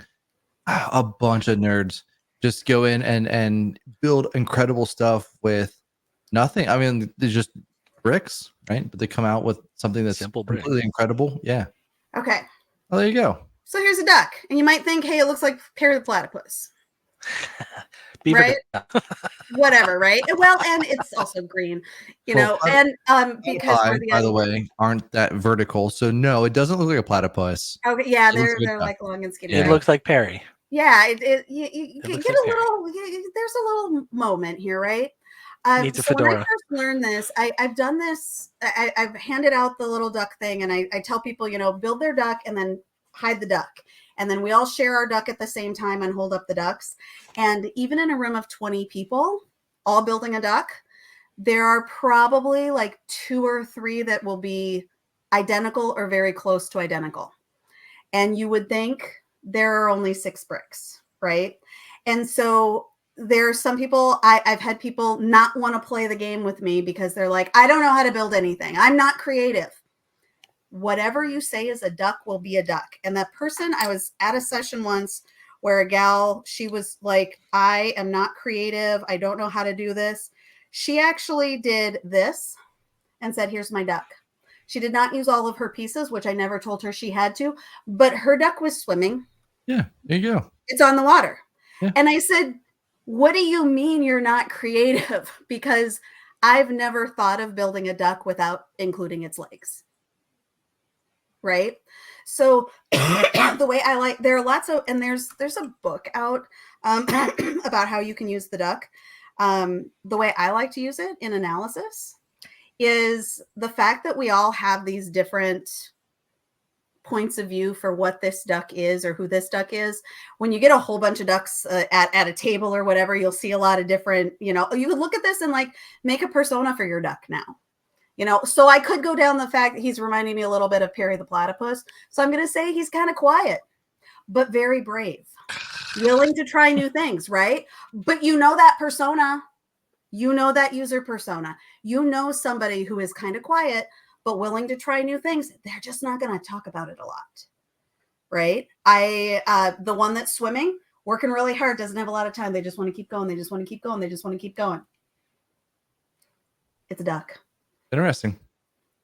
a bunch of nerds just go in and build incredible stuff with nothing. I mean, they're just bricks, right? But they come out with something that's Simple completely incredible. Yeah. Okay. Well, there you go. So here's a duck. And you might think, hey, it looks like Perry the Platypus. Beaver Right? duck. Whatever, right? Well, and it's also green, you know, and because Eye, we're by the way, aren't that vertical. So no, it doesn't look like a platypus. Okay, yeah, It looks they're like like long and skinny. It looks like Perry. Yeah, you get looks a like Perry. little. There's a little moment here, right? Needs a so when I fedora. first learned this, I've done this. I've handed out the little duck thing, and I tell people, you know, build their duck and then hide the duck, and then we all share our duck at the same time and hold up the ducks. And even in a room of 20 people, all building a duck, there are probably like 2 or 3 that will be identical or very close to identical. And you would think there are only 6 bricks, right? And so there are some people, I've had people not want to play the game with me because they're like, I don't know how to build anything. I'm not creative. Whatever you say is a duck will be a duck. And that person, I was at a session once where a gal, she was like, I am not creative. I don't know how to do this. She actually did this and said, here's my duck. She did not use all of her pieces, which I never told her she had to, but her duck was swimming. Yeah, there you go. It's on the water. Yeah. And I said, what do you mean you're not creative? Because I've never thought of building a duck without including its legs. Right? So the way I like, there are lots of, and there's a book out about how you can use the duck. The way I like to use it in analysis is the fact that we all have these different points of view for what this duck is or who this duck is. When you get a whole bunch of ducks at a table or whatever, you'll see a lot of different, you know, you could look at this and like make a persona for your duck now. You know, so I could go down the fact that he's reminding me a little bit of Perry the Platypus. So I'm going to say he's kind of quiet, but very brave, willing to try new things, right? But you know that persona, you know that user persona, you know somebody who is kind of quiet, but willing to try new things. They're just not going to talk about it a lot, right? The one that's swimming, working really hard, doesn't have a lot of time. They just want to keep going. They just want to keep going. They just want to keep going. It's a duck. Interesting.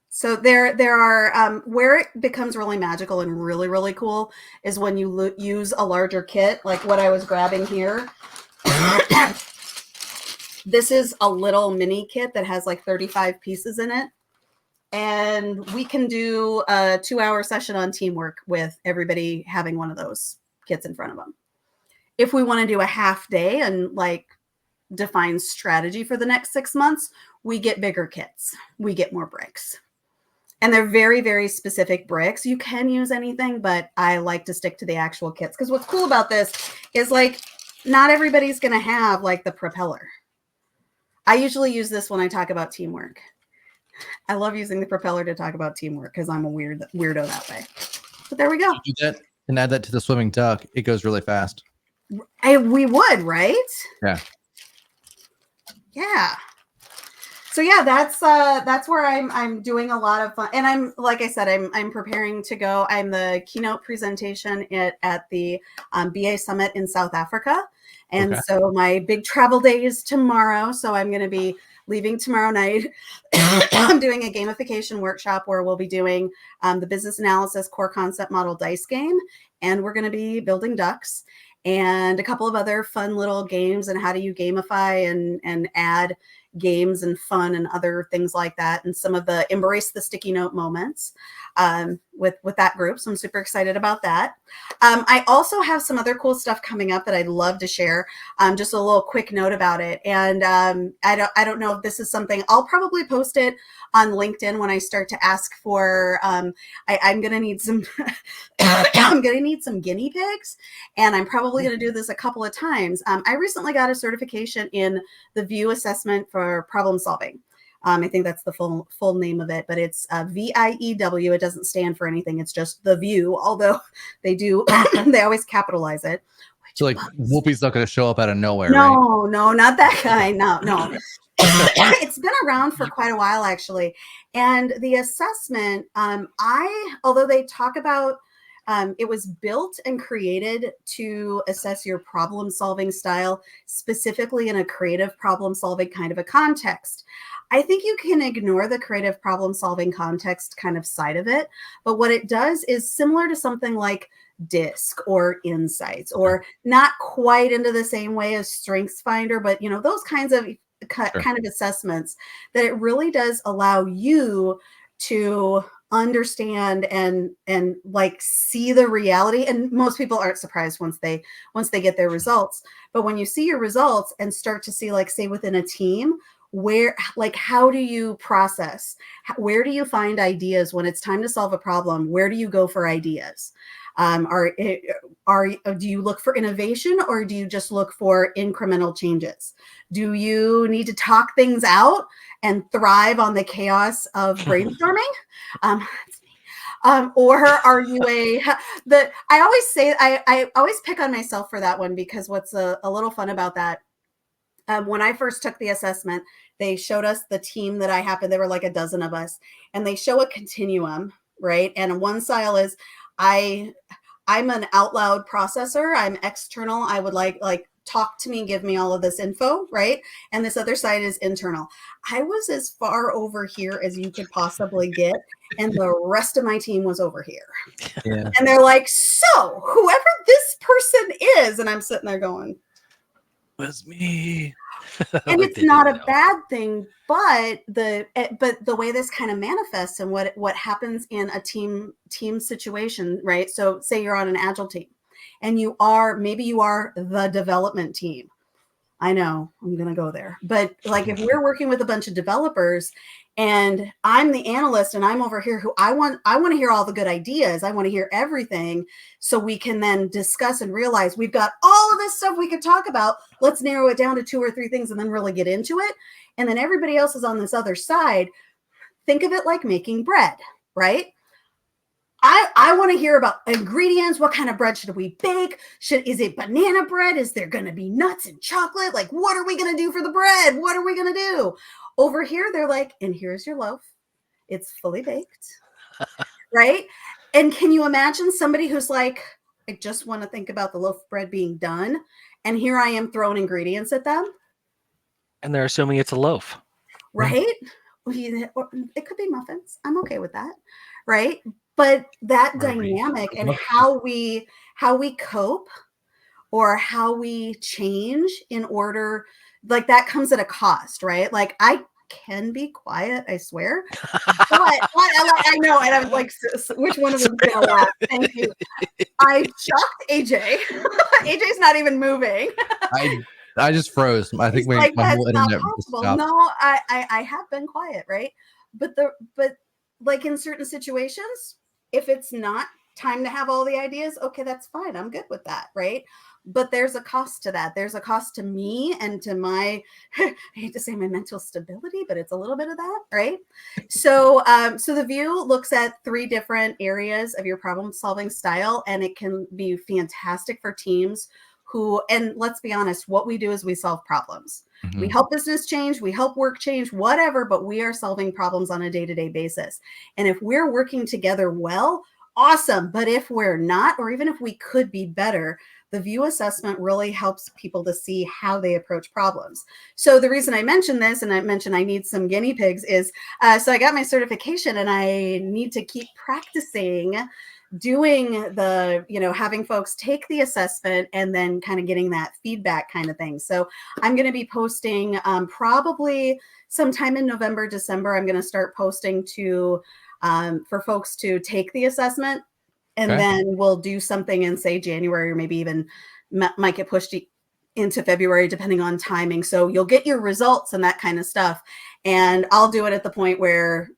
So there are where it becomes really magical and really, really cool is when you use a larger kit, like what I was grabbing here. This is a little mini kit that has like 35 pieces in it. And we can do a 2-hour session on teamwork with everybody having one of those kits in front of them. If we want to do a half day and like define strategy for the next 6 months, we get bigger kits. We get more bricks. And they're very, very specific bricks. You can use anything, but I like to stick to the actual kits. Because what's cool about this is like, not everybody's going to have like the propeller. I usually use this when I talk about teamwork. I love using the propeller to talk about teamwork because I'm a weirdo that way. But there we go. Do that and add that to the swimming duck. It goes really fast. We would, right? Yeah. Yeah. So yeah, that's where I'm doing a lot of fun, and I'm like I said, I'm preparing to go. I'm the keynote presentation at the BA Summit in South Africa, and so my big travel day is tomorrow. So I'm going to be leaving tomorrow night. I'm doing a gamification workshop where we'll be doing the business analysis core concept model dice game, and we're going to be building ducks and a couple of other fun little games and how do you gamify and add games and fun and other things like that, and some of the embrace the sticky note moments with that group. So I'm super excited about that. I also have some other cool stuff coming up that I'd love to share. Just a little quick note about it. And I don't know if this is something I'll probably post it on LinkedIn when I start to ask for. I'm gonna need some. I'm gonna need some guinea pigs, and I'm probably gonna do this a couple of times. I recently got a certification in the VIEW assessment for problem solving. I think that's the full name of it, but it's VIEW. It doesn't stand for anything. It's just the VIEW, although they do, they always capitalize it. So like Whoopi's not going to show up out of nowhere, no, right? No, not that kind. No. It's been around for quite a while, actually. And the assessment, although they talk about, it was built and created to assess your problem solving style, specifically in a creative problem solving kind of a context. I think you can ignore the creative problem solving context kind of side of it. But what it does is similar to something like DISC or Insights, or not quite into the same way as Strengths Finder, but those kinds of kind of assessments, that it really does allow you to understand and like see the reality. And most people aren't surprised once they get their results. But when you see your results and start to see, like, say within a team, where, like, how do you process? Where do you find ideas when it's time to solve a problem? Where do you go for ideas? Do you look for innovation, or do you just look for incremental changes? Do you need to talk things out and thrive on the chaos of brainstorming? Or are you I always say, I always pick on myself for that one, because what's a little fun about that, when I first took the assessment, they showed us the team that I happened, there were like a dozen of us, and they show a continuum, right? And one style is, I'm an out loud processor. I'm external. I would like talk to me, give me all of this info, right? And this other side is internal. I was as far over here as you could possibly get, and the rest of my team was over here. Yeah. And they're like, so whoever this person is, and I'm sitting there going, was me. And it's not a bad thing, but the way this kind of manifests and what happens in a team situation, right? So say you're on an agile team, and maybe you are the development team. I know I'm going to go there, but like, if we're working with a bunch of developers and I'm the analyst and I'm over here, who I want to hear all the good ideas. I want to hear everything, so we can then discuss and realize we've got all of this stuff we could talk about. Let's narrow it down to 2 or 3 things and then really get into it. And then everybody else is on this other side. Think of it like making bread, right? I want to hear about ingredients. What kind of bread should we bake? Is it banana bread? Is there going to be nuts and chocolate? Like, what are we going to do for the bread? What are we going to do? Over here, they're like, and here's your loaf. It's fully baked, right? And can you imagine somebody who's like, I just want to think about the loaf of bread being done, and here I am throwing ingredients at them. And they're assuming it's a loaf. Right? It could be muffins. I'm okay with that, right? But that dynamic and how we cope or how we change in order, like, that comes at a cost, right? Like, I can be quiet, I swear. But I know, and I'm like, which one of them is gonna laugh? Thank you. I shocked AJ. AJ's not even moving. I just froze. I think my whole internet just stopped. No, I have been quiet, right? But like, in certain situations, if it's not time to have all the ideas, okay, that's fine. I'm good with that, right? But there's a cost to that. There's a cost to me and to my, I hate to say my mental stability, but it's a little bit of that, right? So the VIEW looks at 3 different areas of your problem solving style, and it can be fantastic for teams who, and let's be honest, what we do is we solve problems. Mm-hmm. We help business change, we help work change, whatever, but we are solving problems on a day-to-day basis. And if we're working together well, awesome. But if we're not, or even if we could be better, the view assessment really helps people to see how they approach problems. So the reason I mentioned this, and I mentioned I need some guinea pigs, is so I got my certification and I need to keep practicing doing the, having folks take the assessment and then kind of getting that feedback kind of thing. So I'm going to be posting probably sometime in November, December. I'm going to start posting to for folks to take the assessment, and then we'll do something in, say, January, or maybe even might get pushed into February, depending on timing. So you'll get your results and that kind of stuff. And I'll do it at the point where,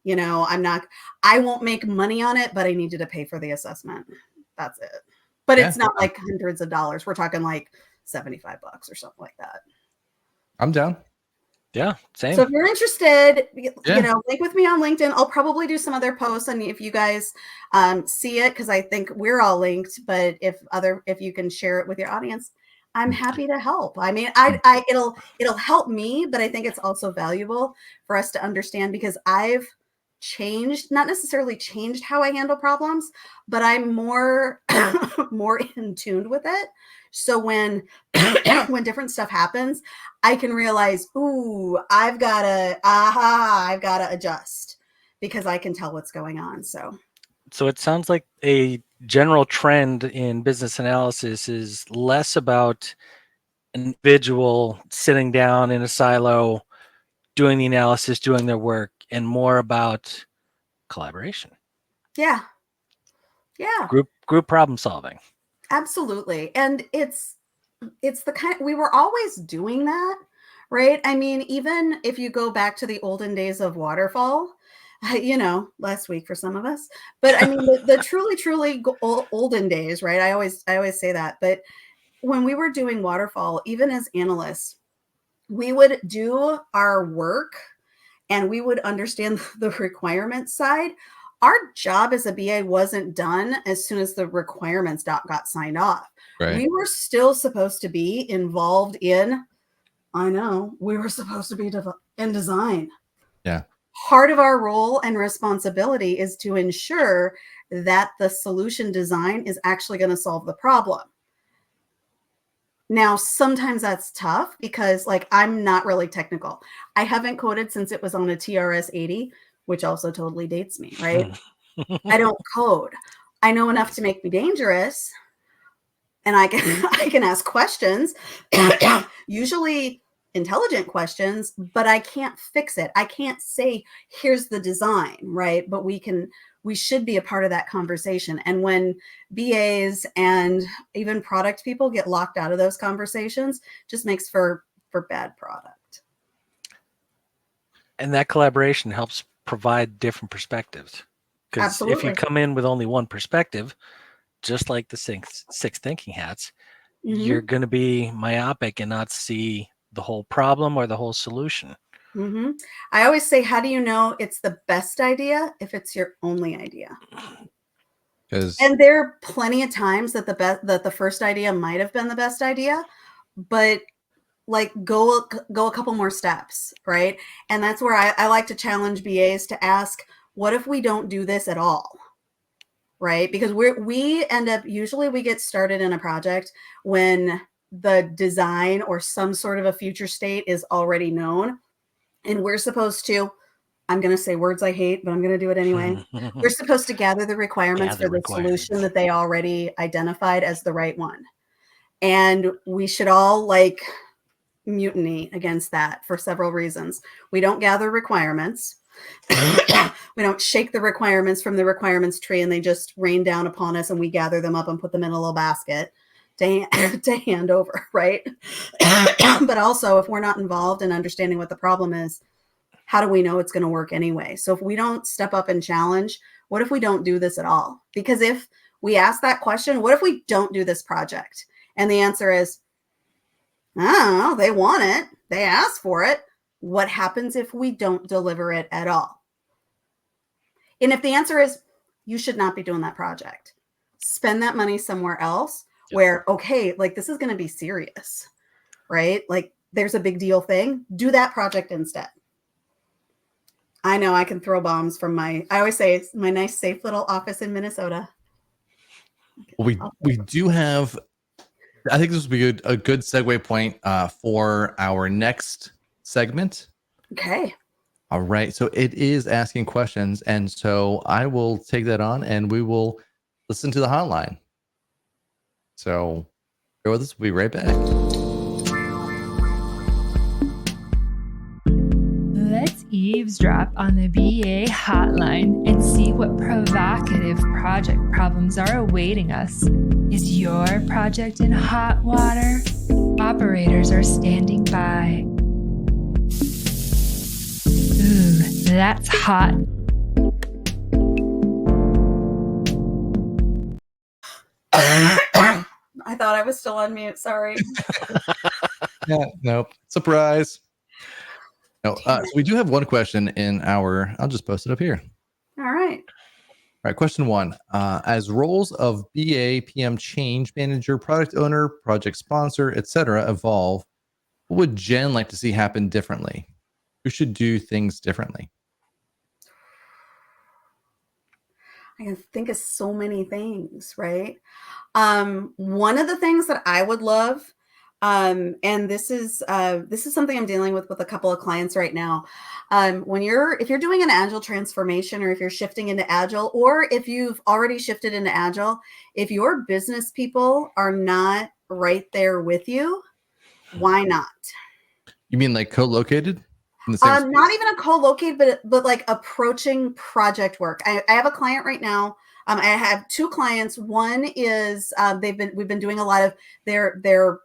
I won't make money on it, but I need you to pay for the assessment. That's it. But it's not like hundreds of dollars. We're talking like $75 or something like that. I'm down. Yeah, same. So if you're interested, link with me on LinkedIn. I'll probably do some other posts, and if you guys see it, because I think we're all linked. But if you can share it with your audience, I'm happy to help. I mean, it'll help me, but I think it's also valuable for us to understand, because I've changed, not necessarily changed how I handle problems, but I'm more in tune with it. So when different stuff happens, I can realize, ooh, I've got to adjust, because I can tell what's going on. So it sounds like a general trend in business analysis is less about an individual sitting down in a silo, doing the analysis, doing their work, and more about collaboration. Yeah. Group problem solving. Absolutely. And it's the kind, we were always doing that, right? I mean, even if you go back to the olden days of waterfall, last week for some of us, but I mean, the truly olden days, right? I always say that, but when we were doing waterfall, even as analysts, we would do our work and we would understand the requirements side. Our job as a BA wasn't done as soon as the requirements got signed off. Right. We were still supposed to be involved in, we were supposed to be in design. Yeah. Part of our role and responsibility is to ensure that the solution design is actually going to solve the problem. Now, sometimes that's tough because, I'm not really technical. I haven't coded since it was on a TRS-80, which also totally dates me, right? I don't code. I know enough to make me dangerous, and I can ask questions, usually intelligent questions, but I can't fix it. I can't say, here's the design, right? But we should be a part of that conversation. And when BAs and even product people get locked out of those conversations, just makes for bad product. And that collaboration helps provide different perspectives. Because if you come in with only one perspective, just like the six thinking hats, you're going to be myopic and not see the whole problem or the whole solution. Mm-hmm. I always say, how do you know it's the best idea if it's your only idea? And there are plenty of times that the first idea might have been the best idea, but go a couple more steps, right? And that's where I like to challenge BAs to ask, what if we don't do this at all? Right? Because we end up, usually we get started in a project when the design or some sort of a future state is already known. And we're supposed to, I'm going to say words I hate, but I'm going to do it anyway. We're supposed to gather the requirements for the solution that they already identified as the right one. And we should all mutiny against that for several reasons. We don't gather requirements. We don't shake the requirements from the requirements tree and they just rain down upon us and we gather them up and put them in a little basket to hand over, right? But also, if we're not involved in understanding what the problem is, how do we know it's going to work anyway? So if we don't step up and challenge, what if we don't do this at all? Because if we ask that question, what if we don't do this project? And the answer is, I don't know, they want it. They asked for it. What happens if we don't deliver it at all? And if the answer is, you should not be doing that project, spend that money somewhere else where, okay, this is going to be serious, right? There's a big deal thing. Do that project instead. I know I can throw bombs from I always say it's my nice, safe little office in Minnesota. We do have. I think this would be a good segue point for our next segment. Okay. All right. So it is asking questions, and so I will take that on, and we will listen to the hotline. So bear with us. We'll be right back. Let's eavesdrop on the BA hotline and see what provocative project problems are awaiting us. Is your project in hot water? Operators are standing by. Ooh, that's hot. I thought I was still on mute. Sorry. Yeah, nope. Surprise. No, so we do have one question in our. I'll just post it up here. All right. All right, question one. As roles of BA, PM, change manager, product owner, project sponsor, etc., evolve, what would Jen like to see happen differently? Who should do things differently? I can think of so many things, right? One of the things that I would love, and this is something I'm dealing with a couple of clients right now. If you're doing an agile transformation, or if you're shifting into agile, or if you've already shifted into agile, if your business people are not right there with you, why not? You mean like co-located? In the same Not even a co-locate, but like approaching project work. I have a client right now. I have two clients. One is we've been doing a lot of the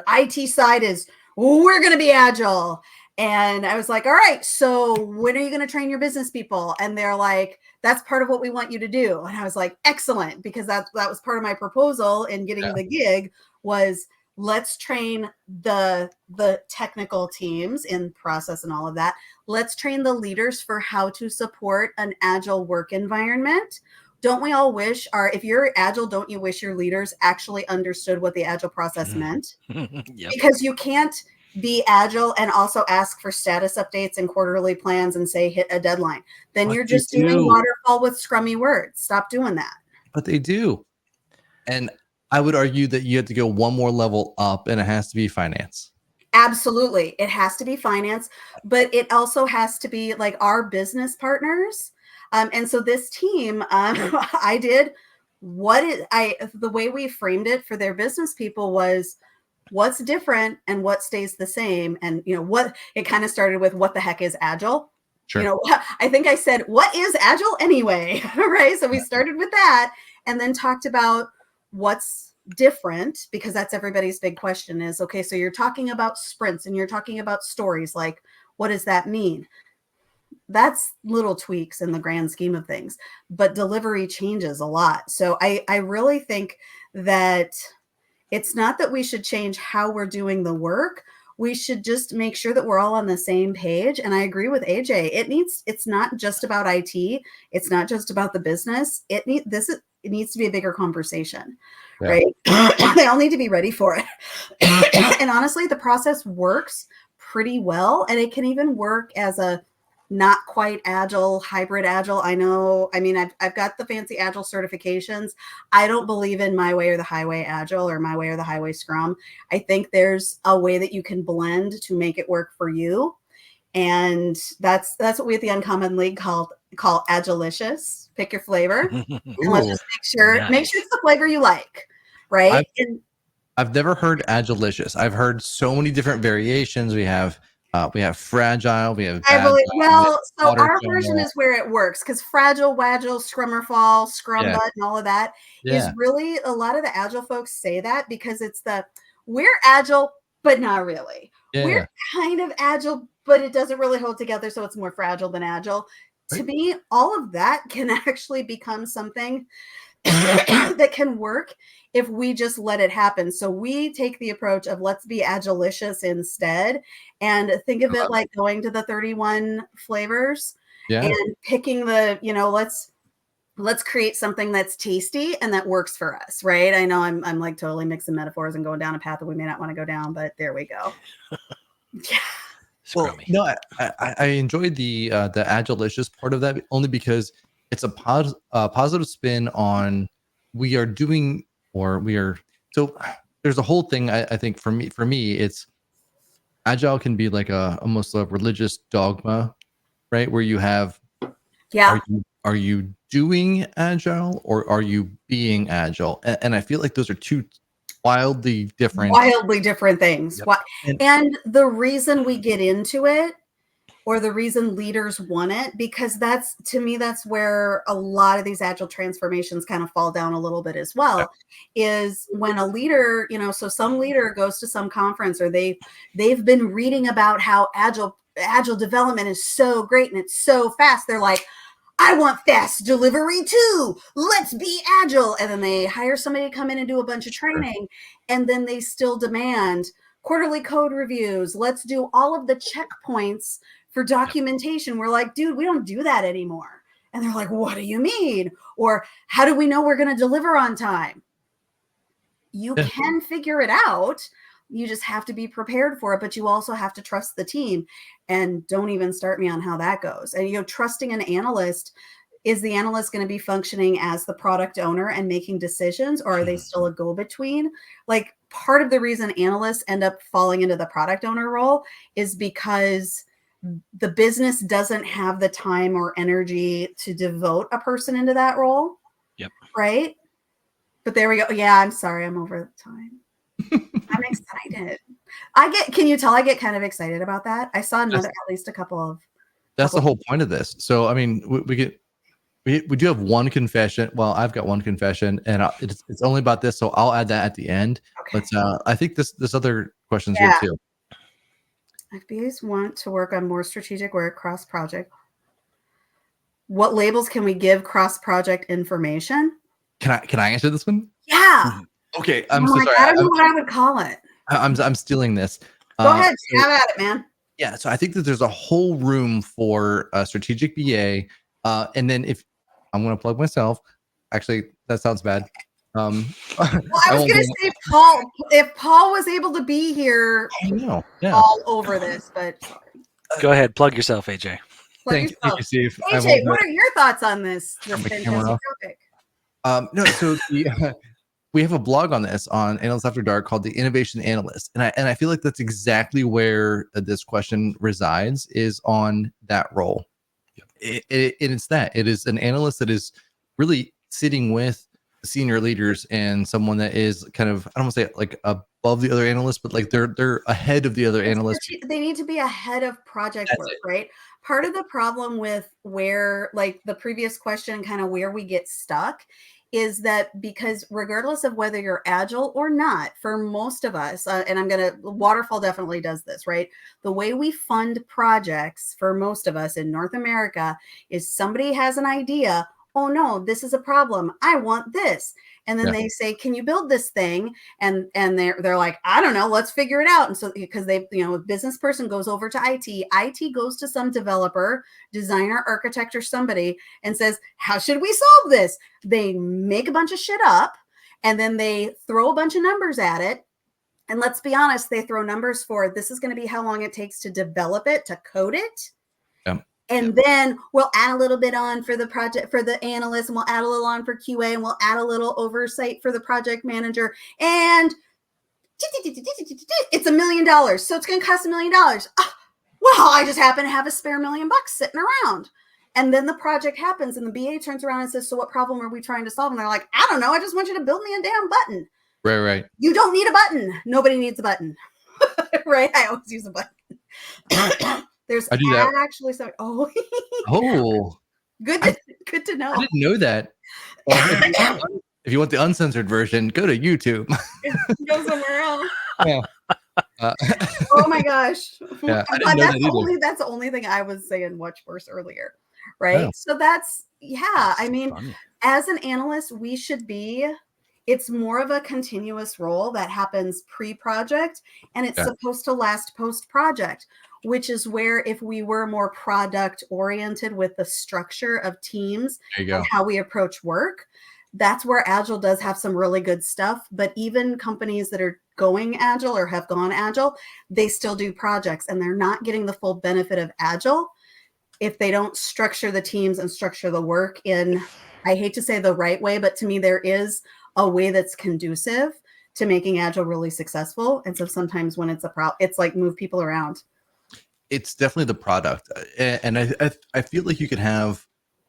IT side is, we're going to be agile. And I was like, all right, so when are you going to train your business people? And they're like, that's part of what we want you to do. And I was like, excellent, because that was part of my proposal in getting the gig was, let's train the technical teams in process and all of that. Let's train the leaders for how to support an agile work environment. Don't we all wish if you're agile, don't you wish your leaders actually understood what the agile process meant? Yep. Because you can't be agile and also ask for status updates and quarterly plans and say hit a deadline. Then you're just doing waterfall with scrummy words. Stop doing that. But they do. And I would argue that you have to go one more level up, and it has to be finance. Absolutely. It has to be finance, but it also has to be like our business partners. And so this team, the way we framed it for their business people was what's different and what stays the same. And, what it kind of started with, what the heck is agile? Sure. I think I said, what is agile anyway? Right. So we started with that and then talked about what's different, because that's everybody's big question is, okay, so you're talking about sprints and you're talking about stories. Like, what does that mean? That's little tweaks in the grand scheme of things, but delivery changes a lot. So I really think that it's not that we should change how we're doing the work. We should just make sure that we're all on the same page. And I agree with AJ. It's not just about IT. It's not just about the business. It needs to be a bigger conversation, right? They all need to be ready for it. And honestly, the process works pretty well. And it can even work as a not quite agile, hybrid agile. I've got the fancy agile certifications. I don't believe in my way or the highway agile or my way or the highway scrum. I think there's a way that you can blend to make it work for you. And that's what we at the Uncommon League call Agilicious. Pick your flavor. And let's just make sure it's the flavor you like, right? I've never heard Agilicious. I've heard so many different variations. We have fragile. We have so our version is where it works, because fragile, wagile, scrummerfall, scrum butt, and all of that is really, a lot of the agile folks say that because it's we're agile, but not really. Yeah. We're kind of agile, but it doesn't really hold together, so it's more fragile than agile. Right. To me, all of that can actually become something that can work if we just let it happen. So we take the approach of let's be agilicious instead, and think of it like going to the 31 flavors and picking let's create something that's tasty and that works for us, right? I know I'm like totally mixing metaphors and going down a path that we may not want to go down, but there we go. Yeah. Well, no, I enjoyed the agilicious part of that only because it's a positive spin on we are doing, or we are, so there's a whole thing. I think for me, it's agile can be like almost a religious dogma, right? Where you have, Yeah. are you doing agile or are you being agile? And I feel like those are two wildly different things. And- And the reason we get into it, or the reason leaders want it, because that's, to me, that's where a lot of these agile transformations kind of fall down a little bit as well, is when a leader, so some leader goes to some conference, or they've been reading about how agile development is so great and it's so fast. They're like, I want fast delivery too. Let's be agile. And then they hire somebody to come in and do a bunch of training. And then they still demand quarterly code reviews. Let's do all of the checkpoints for documentation. We're like, dude, we don't do that anymore. And they're like, what do you mean? Or how do we know we're going to deliver on time? You can figure it out. You just have to be prepared for it, but you also have to trust the team. And don't even start me on how that goes. And, trusting an analyst, is the analyst going to be functioning as the product owner and making decisions, or are they still a go-between? Like, part of the reason analysts end up falling into the product owner role is because the business doesn't have the time or energy to devote a person into that role. Yep. Right. But there we go. Yeah. I'm sorry. I'm over the time. I'm excited. Can you tell I get kind of excited about that? I saw at least a couple of. That's the whole point of this. So, I mean, we do have one confession. Well, I've got one confession, and it's only about this, so I'll add that at the end. Okay. But I think this other question's good too. FBAs want to work on more strategic work cross project. What labels can we give cross project information? Can I answer this one? Yeah. Okay. I'm so sorry. I don't know what I would call it. I'm stealing this. Go ahead. Have at it, man. Yeah. So I think that there's a whole room for a strategic BA. And then if I'm going to plug myself, actually, that sounds bad. Well, I was going to say, Paul, if Paul was able to be here all over this, but go ahead, plug yourself, AJ. Thank you, Steve. AJ, what are your thoughts on this fantastic topic? No, so we have a blog on this on Analysts After Dark called The Innovation Analyst, and I feel like that's exactly where this question resides, is on that role. It's that it is an analyst that is really sitting with senior leaders and someone that is kind of, I don't want to say like above the other analysts, but like they're ahead of the other analysts. They need to be ahead of project work, right? Part of the problem with where, like the previous question, kind of where we get stuck, is that because regardless of whether you're agile or not, for most of us, and Waterfall definitely does this, right? The way we fund projects for most of us in North America is somebody has an idea. Oh no, this is a problem. I want this. And then they say, can you build this thing? And they're like, I don't know, let's figure it out. And so, because a business person goes over to IT goes to some developer, designer, architect, or somebody and says, how should we solve this? They make a bunch of shit up and then they throw a bunch of numbers at it. And let's be honest, they throw numbers for, this is going to be how long it takes to develop it, to code it. And then we'll add a little bit on for the project, for the analyst, and we'll add a little on for QA, and we'll add a little oversight for the project manager. And it's $1 million. So it's going to cost $1 million. Oh, well, I just happen to have a spare $1 million sitting around. And then the project happens and the BA turns around and says, so what problem are we trying to solve? And they're like, I don't know. I just want you to build me a damn button. Right. You don't need a button. Nobody needs a button. Right? I always use a button. There's actually some. Oh, good to know. I didn't know that. If you want the uncensored version, go to YouTube. Go somewhere else. Yeah. Oh my gosh. Yeah, that's the only thing I was saying watch first earlier. Right. Oh. So that's I mean, funny. As an analyst, we should be. It's more of a continuous role that happens pre-project, and it's supposed to last post-project, which is where if we were more product-oriented with the structure of teams and how we approach work, that's where Agile does have some really good stuff. But even companies that are going Agile or have gone Agile, they still do projects, and they're not getting the full benefit of Agile if they don't structure the teams and structure the work in I hate to say the right way, but to me, there is a way that's conducive to making Agile really successful. And so sometimes when it's it's like move people around. It's definitely the product. And I feel like you could have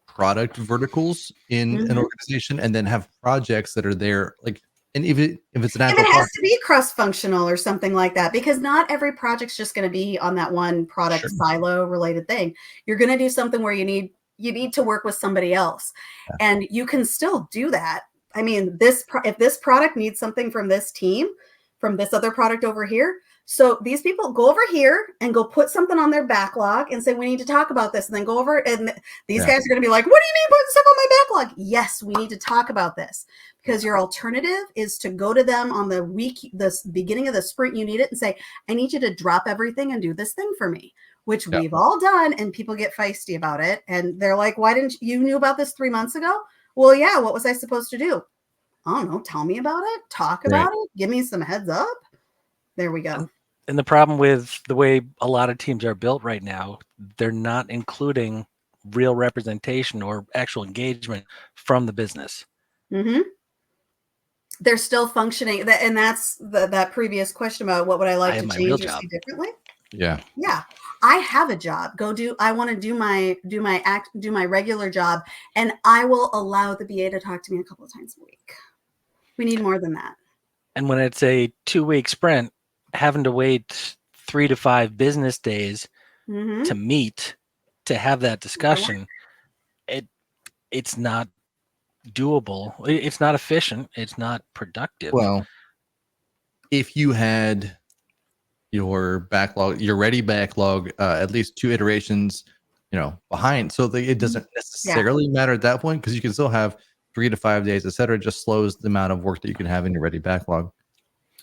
product verticals in an organization and then have projects that are there, like, and if it's an If agile it has product, to be cross-functional or something like that, because not every project's just going to be on that one product silo related thing. You're going to do something where you need to work with somebody else, and you can still do that. I mean, if this product needs something from this team, from this other product over here, so these people go over here and go put something on their backlog and say, we need to talk about this, and then go over, and these guys are going to be like, what do you mean putting stuff on my backlog? Yes, we need to talk about this, because your alternative is to go to them on the beginning of the sprint you need it and say, I need you to drop everything and do this thing for me, which we've all done, and people get feisty about it. And they're like, why didn't you knew about this 3 months ago? Well, yeah, what was I supposed to do? I don't know. Tell me about it. Talk about it. Give me some heads up. There we go. And the problem with the way a lot of teams are built right now, they're not including real representation or actual engagement from the business. They're still functioning. And that's that previous question about what would I like to change or see differently? Yeah. I have a job. I want to do my regular job, and I will allow the BA to talk to me a couple of times a week. We need more than that. And when it's a 2-week sprint, having to wait 3 to 5 business days to meet, to have that discussion, it's not doable. It's not efficient. It's not productive. Well, if you had your backlog, your ready backlog, at least 2 iterations, behind, so it doesn't necessarily matter at that point, because you can still have 3 to 5 days, etc. It just slows the amount of work that you can have in your ready backlog.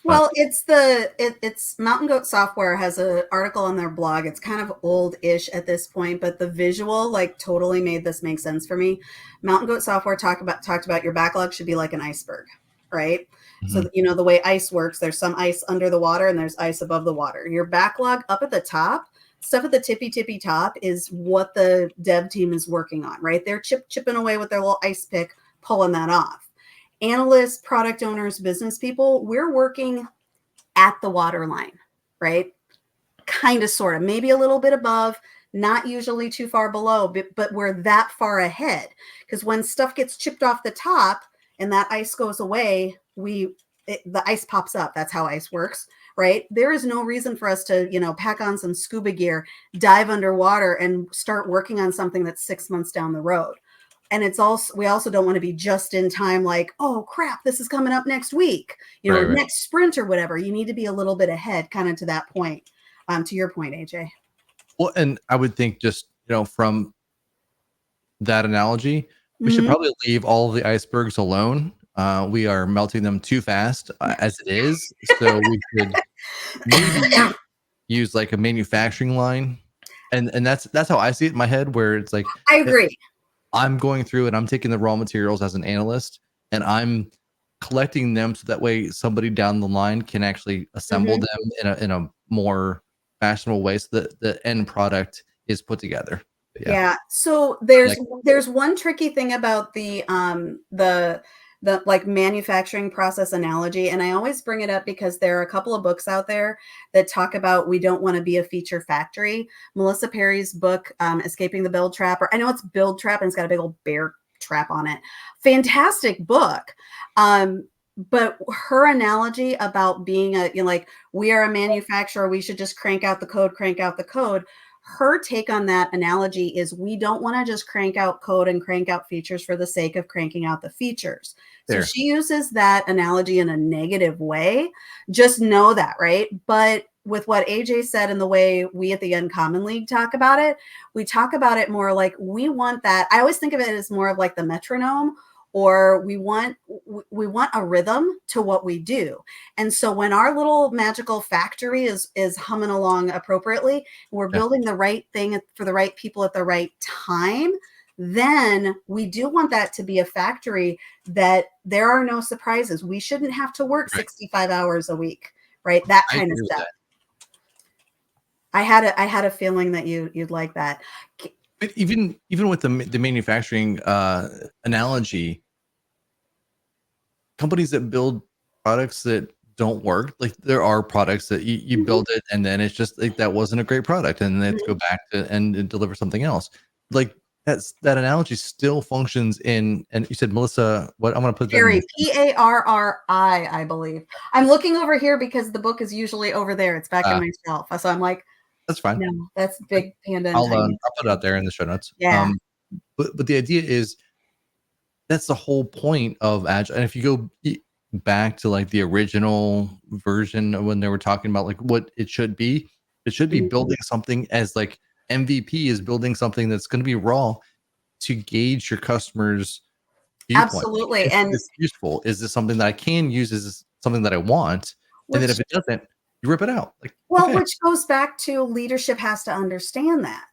Well, it's Mountain Goat Software has an article on their blog. It's kind of old-ish at this point, but the visual like totally made this make sense for me. Mountain Goat Software talked about your backlog should be like an iceberg, right? So the way ice works, there's some ice under the water and there's ice above the water. Your backlog up at the top, stuff at the tippy top, is what the dev team is working on, right? They're chipping away with their little ice pick, pulling that off. Analysts, product owners, business people, we're working at the waterline, right? Kind of, sort of, maybe a little bit above, not usually too far below, but we're that far ahead. Because when stuff gets chipped off the top and that ice goes away, the ice pops up. That's how ice works, right? There is no reason for us to, pack on some scuba gear, dive underwater, and start working on something that's 6 months down the road. And we also don't want to be just in time, like, oh crap, this is coming up next week, next sprint or whatever. You need to be a little bit ahead, kind of to that point, to your point, AJ. Well, and I would think just, from that analogy, we should probably leave all of the icebergs alone. We are melting them too fast as it is. So we could maybe use like a manufacturing line. And that's how I see it in my head, where it's like, I agree. I'm going through and I'm taking the raw materials as an analyst and I'm collecting them so that way somebody down the line can actually assemble them in a more fashionable way, so that the end product is put together. Yeah. So there's one tricky thing about the like manufacturing process analogy, and I always bring it up because there are a couple of books out there that talk about we don't want to be a feature factory. Melissa Perry's book, Escaping the Build Trap, or I know it's Build Trap and it's got a big old bear trap on it. Fantastic book. But her analogy about being like, we are a manufacturer, we should just crank out the code. Her take on that analogy is we don't want to just crank out code and crank out features for the sake of cranking out the features. So she uses that analogy in a negative way. Just know that, right? But with what AJ said and the way we at the Uncommon League talk about it, we talk about it more like we want that. I always think of it as more of like the metronome, or we want a rhythm to what we do. And so when our little magical factory is humming along appropriately, and we're building the right thing for the right people at the right time, then we do want that to be a factory that there are no surprises. We shouldn't have to work 65 hours a week, right? That kind of stuff. I had a feeling that you'd like that. But even with the manufacturing analogy, companies that build products that don't work, like there are products that you build it and then it's just like that wasn't a great product and then they have to go back to and deliver something else. Like that analogy still functions in, and you said Melissa, what I'm gonna put Parry, that Parri, I believe. I'm looking over here because the book is usually over there. It's back in my shelf. So I'm like, that's fine. no, that's big panda. I'll put it out there in the show notes. Yeah. But the idea is that's the whole point of Agile. And if you go back to like the original version of when they were talking about like what it should be building something as like MVP is building something that's going to be raw to gauge your customers' viewpoint. Absolutely. Is this useful? Is this something that I can use? Is this something that I want? And then if it doesn't, you rip it out. Like, okay. Which goes back to leadership has to understand that,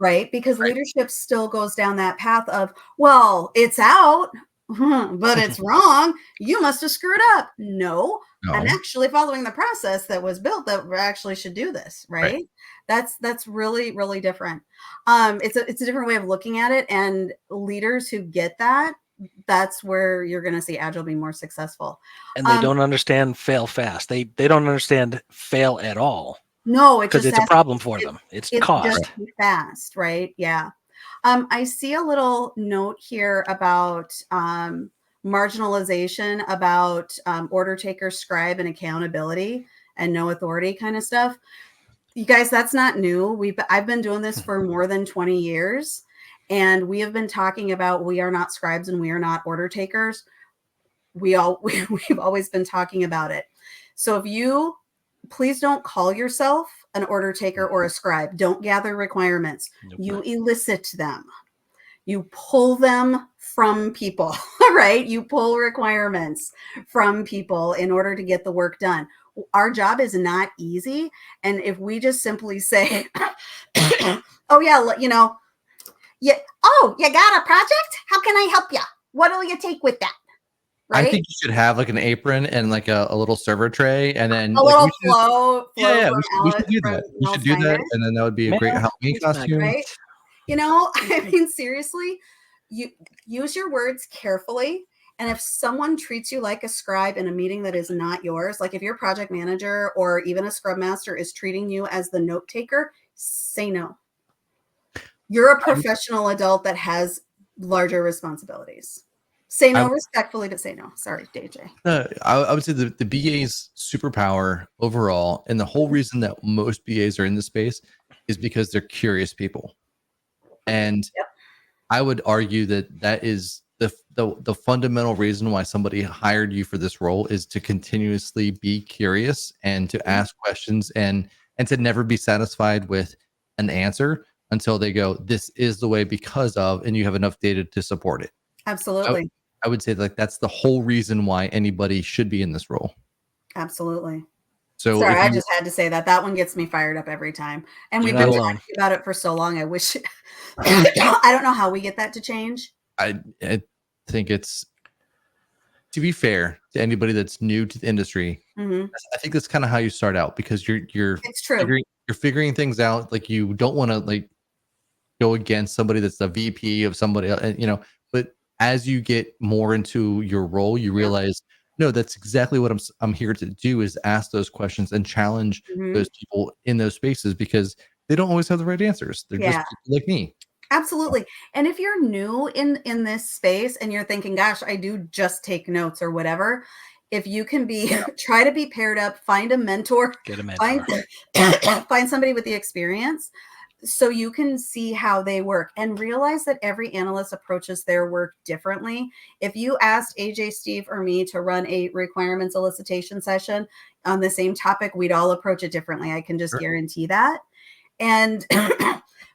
right? Because leadership still goes down that path of, well, it's out, but it's wrong. You must have screwed up. No, I'm actually following the process that was built that we actually should do this, right? That's really, really different. It's a different way of looking at it, and leaders who get that, that's where you're going to see Agile be more successful. And they don't understand fail fast. They don't understand fail at all. No, because it's a problem for them. It's cost. Just be fast, right? Yeah. I see a little note here about marginalization, about order taker, scribe, and accountability and no authority kind of stuff. You guys, that's not new. I've been doing this for more than 20 years. And we have been talking about we are not scribes and we are not order takers. We've always been talking about it. So please don't call yourself an order taker or a scribe. Don't gather requirements. You elicit them. You pull them from people, right? You pull requirements from people in order to get the work done. Our job is not easy. And if we just simply say, oh yeah, you got a project? How can I help you? What'll you take with that? Right? I think you should have like an apron and like a little server tray, and then a little flow. Yeah, we should do that. We should do that, and then that would be a great Halloween costume. Right? I mean, seriously, you use your words carefully. And if someone treats you like a scribe in a meeting that is not yours, like if your project manager or even a scrum master is treating you as the note taker, say no. You're a professional adult that has larger responsibilities. Say no respectfully, but say no. Sorry, DJ. I would say the BA's superpower overall, and the whole reason that most BAs are in this space is because they're curious people. And I would argue that is the fundamental reason why somebody hired you for this role is to continuously be curious and to ask questions and to never be satisfied with an answer until they go, this is the way because of, and you have enough data to support it. Absolutely. I would say that's the whole reason why anybody should be in this role. Absolutely. So sorry, I just had to say that one gets me fired up every time. And we've been talking about it for so long. I wish I don't know how we get that to change. I think it's, to be fair to anybody that's new to the industry, I think that's kind of how you start out, because you're it's true. You're figuring things out. Like you don't want to like go against somebody that's the VP of somebody else, but as you get more into your role, you realize, no, that's exactly what I'm here to do, is ask those questions and challenge those people in those spaces, because they don't always have the right answers. They're just people like me. Absolutely. And if you're new in this space and you're thinking, gosh, I do just take notes or whatever, if you can try to be paired up, find a mentor, get a mentor. Find somebody with the experience so you can see how they work, and realize that every analyst approaches their work differently. If you asked AJ, Steve, or me to run a requirements elicitation session on the same topic, we'd all approach it differently. I can just guarantee that. And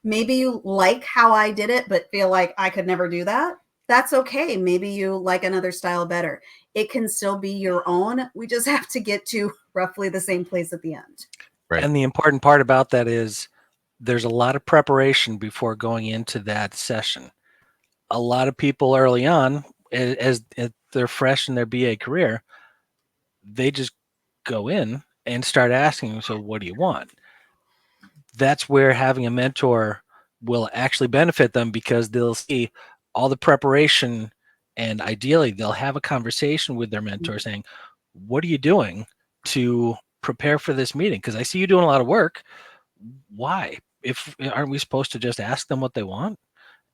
maybe you like how I did it, but feel like I could never do that. That's okay. Maybe you like another style better. It can still be your own. We just have to get to roughly the same place at the end. Right. And the important part about that is there's a lot of preparation before going into that session. A lot of people early on, as they're fresh in their BA career, they just go in and start asking, so what do you want? That's where having a mentor will actually benefit them because they'll see all the preparation, and ideally they'll have a conversation with their mentor saying, what are you doing to prepare for this meeting? Because I see you doing a lot of work. Why? If aren't we supposed to just ask them what they want?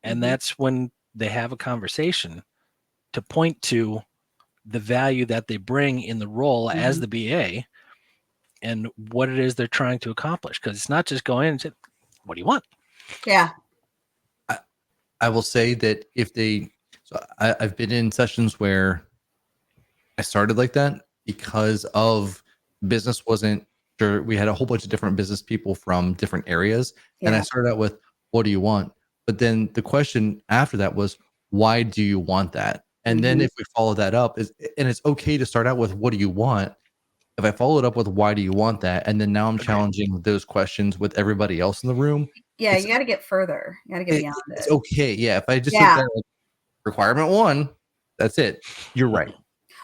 And that's when they have a conversation to point to the value that they bring in the role as the BA and what it is they're trying to accomplish. Because it's not just going in and say, what do you want? Yeah. I will say that I've been in sessions where I started like that because of business wasn't sure. We had a whole bunch of different business people from different areas. And I started out with, what do you want? But then the question after that was, why do you want that? And then if we follow that up, and it's okay to start out with, what do you want? If I follow it up with, why do you want that? And then now I'm challenging those questions with everybody else in the room. Yeah, you got to get further. You got to get beyond it. It's okay. Yeah. If I just sit there like, requirement 1, that's it. You're right.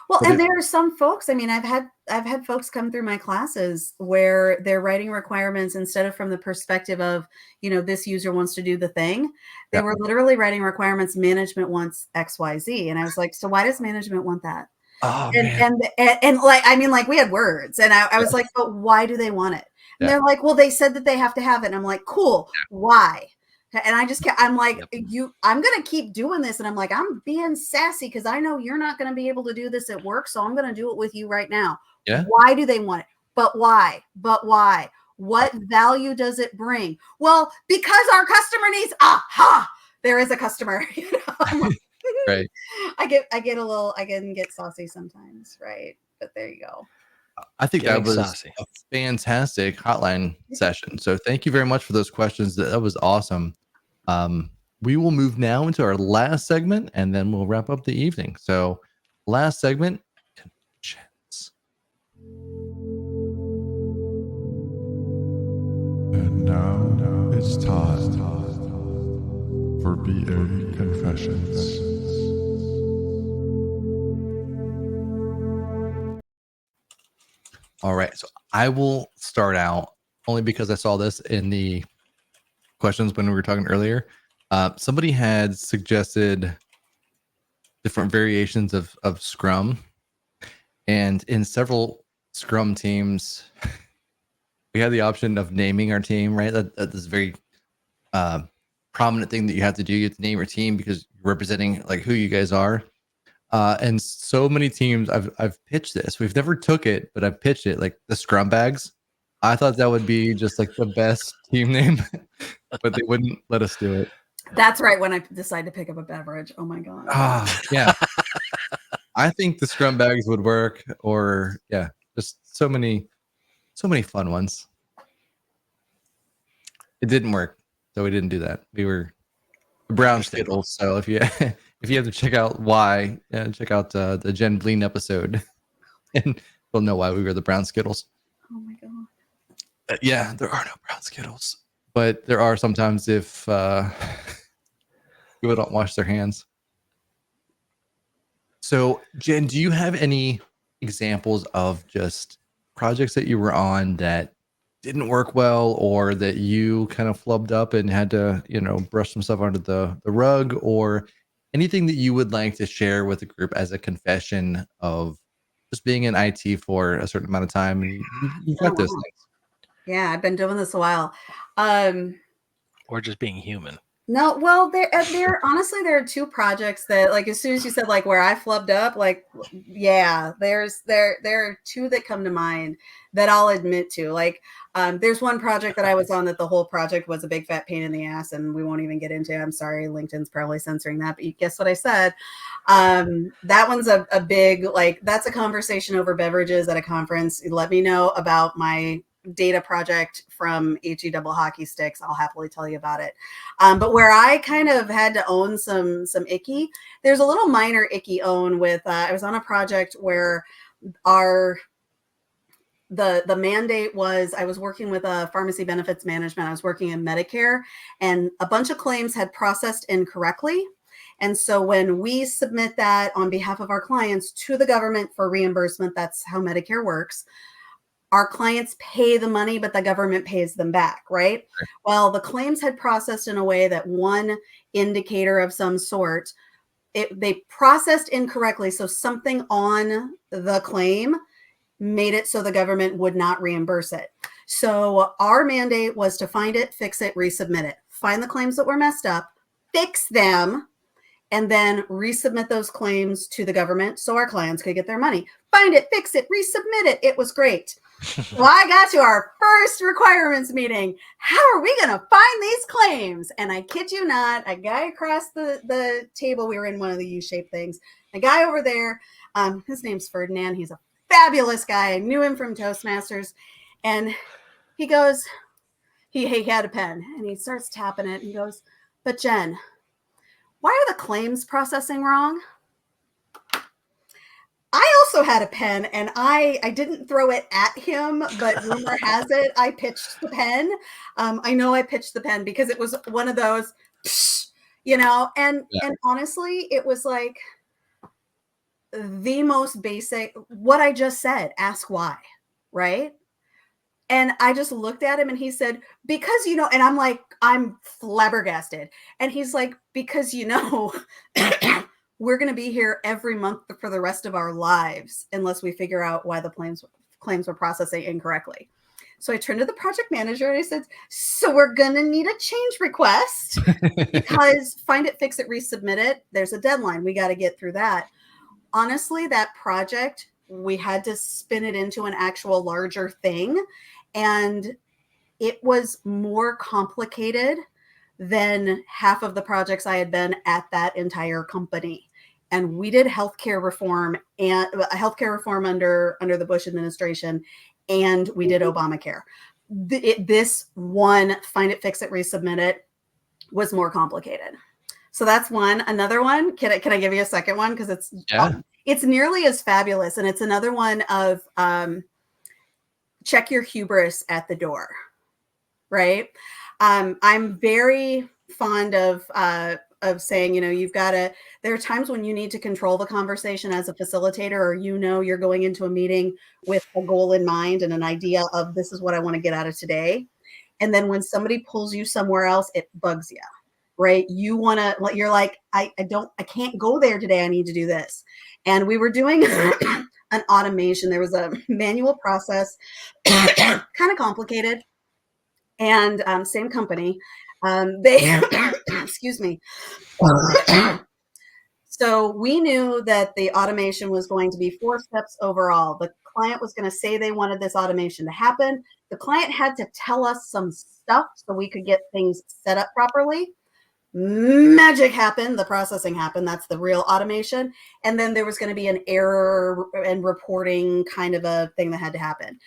Well, and there are some folks, I mean, I've had folks come through my classes where they're writing requirements instead of from the perspective of, this user wants to do the thing. They were literally writing requirements, management wants XYZ. And I was like, so why does management want that? Oh, and like, I mean, like we had words and I was like, but why do they want it? And they're like, well, they said that they have to have it. And I'm like, cool. Why? And I just kept, I'm like, I'm going to keep doing this. And I'm like, I'm being sassy because I know you're not going to be able to do this at work. So I'm going to do it with you right now. Yeah. Why do they want it? But why? But why? What value does it bring? Well, because our customer needs, there is a customer. Right. I can get saucy sometimes. Right. But there you go. I think that was a fantastic hotline session. So thank you very much for those questions. That was awesome. We will move now into our last segment and then we'll wrap up the evening. So last segment, conventions. And now it's time for BA Confessions. All right, so I will start out only because I saw this in the questions when we were talking earlier. Somebody had suggested different variations of Scrum, and in several Scrum teams, we had the option of naming our team. Right, that is a very prominent thing that you have to do. You have to name your team because you're representing like who you guys are. And so many teams I've pitched this. We've never took it, but I've pitched it, like the Scrum Bags. I thought that would be just like the best team name, but they wouldn't let us do it. That's right. When I decide to pick up a beverage. Oh my God. Yeah. I think the Scrum Bags would work, or just so many fun ones. It didn't work, so we didn't do that. We were the Brown Skittles. So if you have to check out why, check out the Jen Bleen episode, and you'll know why we were the Brown Skittles. Oh my God. There are no Brown Skittles, but there are sometimes if people don't wash their hands. So, Jen, do you have any examples of just projects that you were on that didn't work well, or that you kind of flubbed up and had to, brush some stuff under the rug, or anything that you would like to share with the group as a confession of just being in IT for a certain amount of time and you got those things? Yeah, I've been doing this a while. Or just being human. No, well, there honestly, there are 2 projects that, like, as soon as you said, like, where I flubbed up, like, there are 2 that come to mind that I'll admit to. Like, there's one project that I was on that the whole project was a big fat pain in the ass, and we won't even get into it. I'm sorry, LinkedIn's probably censoring that, but you guess what I said? That one's a big, like, that's a conversation over beverages at a conference. Let me know about my data project from HE double hockey sticks. I'll happily tell you about it. But where I kind of had to own some icky, there's a little minor icky own with, I was on a project where the mandate was, I was working with a pharmacy benefits management. I was working in Medicare, and a bunch of claims had processed incorrectly. And so when we submit that on behalf of our clients to the government for reimbursement, that's how Medicare works. our clients pay the money, but the government pays them back, right? Well, the claims had processed in a way that one indicator of some sort, they processed incorrectly. So something on the claim made it so the government would not reimburse it. So our mandate was to find it, fix it, resubmit it, find the claims that were messed up, fix them, and then resubmit those claims to the government so our clients could get their money. Find it, fix it, resubmit it. It was great. Well, I got to our first requirements meeting. How are we going to find these claims? And I kid you not, a guy across the table, we were in one of the U-shaped things, a guy over there, his name's Ferdinand. He's a fabulous guy. I knew him from Toastmasters. And he goes, he had a pen, and he starts tapping it. And he goes, but Jen, why are the claims processing wrong? I also had a pen, and I didn't throw it at him, but rumor has it I pitched the pen. I know I pitched the pen because it was one of those, and honestly, it was like the most basic, what I just said, ask why, right? And I just looked at him and he said, because, and I'm like, I'm flabbergasted. And he's like, because, we're going to be here every month for the rest of our lives unless we figure out why the claims were processing incorrectly. So I turned to the project manager and I said, so we're going to need a change request because find it, fix it, resubmit it. There's a deadline. We got to get through that. Honestly, that project, we had to spin it into an actual larger thing. And it was more complicated than half of the projects I had been at that entire company. And we did healthcare reform and healthcare reform under the Bush administration. And we did Obamacare. This one, find it, fix it, resubmit it, was more complicated. So that's one. Another one, can I give you a second one? Because it's nearly as fabulous. And it's another one of check your hubris at the door, right? I'm very fond of saying, you've got to, there are times when you need to control the conversation as a facilitator, or you're going into a meeting with a goal in mind and an idea of this is what I want to get out of today. And then when somebody pulls you somewhere else, it bugs you, right? You're like, I can't go there today. I need to do this. And we were doing an automation. There was a manual process, kind of complicated. And same company, they, excuse me. So we knew that the automation was going to be 4 steps overall. The client was going to say they wanted this automation to happen. The client had to tell us some stuff so we could get things set up properly. Magic happened. The processing happened. That's the real automation. And then there was going to be an error and reporting kind of a thing that had to happen.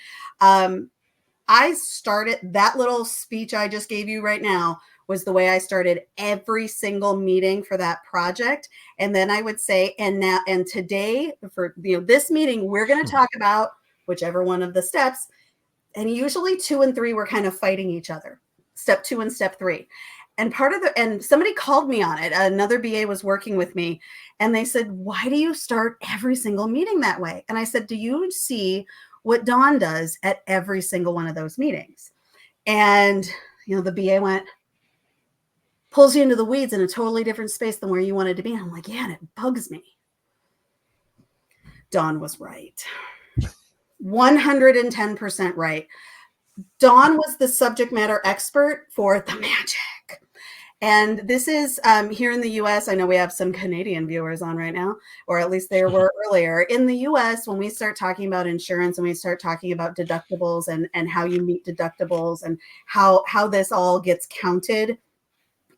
I started that little speech I just gave you right now was the way I started every single meeting for that project. And then I would say, and today for this meeting, we're going to talk about whichever one of the steps. And usually 2 and 3 were kind of fighting each other, step 2 and step 3. And somebody called me on it. Another BA was working with me and they said, why do you start every single meeting that way? And I said, do you see what Dawn does at every single one of those meetings? And, the BA pulls you into the weeds in a totally different space than where you wanted to be. And I'm like, yeah, and it bugs me. Dawn was right. 110% right. Dawn was the subject matter expert for the magic. And this is here in the US. I know we have some Canadian viewers on right now, or at least there were earlier. In the US, when we start talking about insurance and we start talking about deductibles and how you meet deductibles and how this all gets counted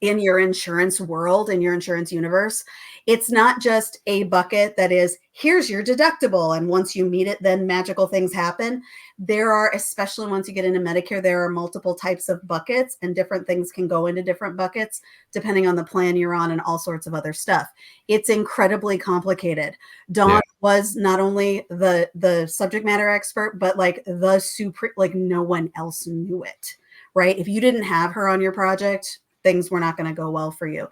in your insurance world, in your insurance universe, it's not just a bucket that is, here's your deductible. And once you meet it, then magical things happen. There are, especially once you get into Medicare, there are multiple types of buckets and different things can go into different buckets depending on the plan you're on and all sorts of other stuff. It's incredibly complicated. Dawn was not only the subject matter expert, but like no one else knew it, right? If you didn't have her on your project, things were not going to go well for you.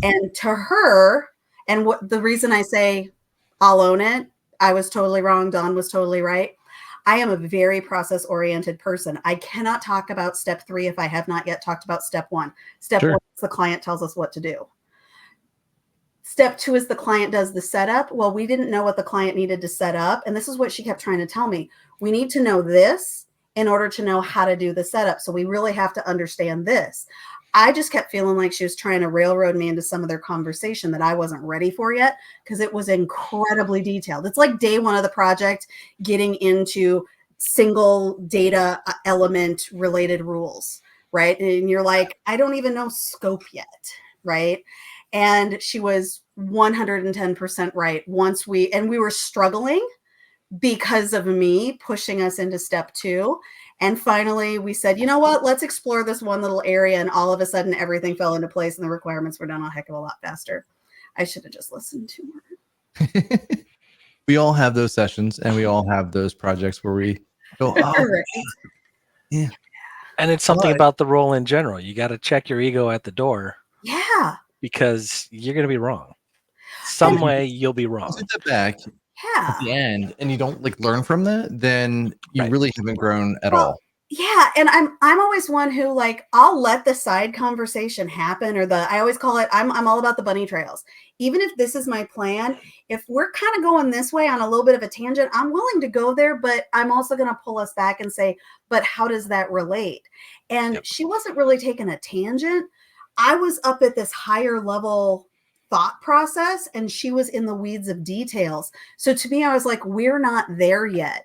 And to her, the reason I say I'll own it, I was totally wrong, Dawn was totally right. I am a very process oriented person. I cannot talk about step 3 if I have not yet talked about step 1. Step 1 is the client tells us what to do. Step 2 is the client does the setup. Well, we didn't know what the client needed to set up. And this is what she kept trying to tell me. We need to know this in order to know how to do the setup. So we really have to understand this. I just kept feeling like she was trying to railroad me into some of their conversation that I wasn't ready for yet, because it was incredibly detailed. It's like day 1 of the project, getting into single data element related rules, right? And you're like, I don't even know scope yet, right? And she was 110% right. We were struggling because of me pushing us into step 2. And finally we said, you know what, let's explore this one little area. And all of a sudden everything fell into place and the requirements were done a heck of a lot faster. I should have just listened to her. We all have those sessions and we all have those projects where we go, oh, Right. yeah. And it's something about the role in general. You got to check your ego at the door. Yeah. Because you're going to be wrong. Some way you'll be wrong. Sit that back Yeah. at the end and you don't like learn from that, then you really haven't grown at all. Yeah. And I'm always one who, like, I'll let the side conversation happen, or I always call it, I'm all about the bunny trails. Even if this is my plan, if we're kind of going this way on a little bit of a tangent, I'm willing to go there, but I'm also going to pull us back and say, but how does that relate? And she wasn't really taking a tangent. I was up at this higher level thought process and she was in the weeds of details. So to me, I was like, we're not there yet.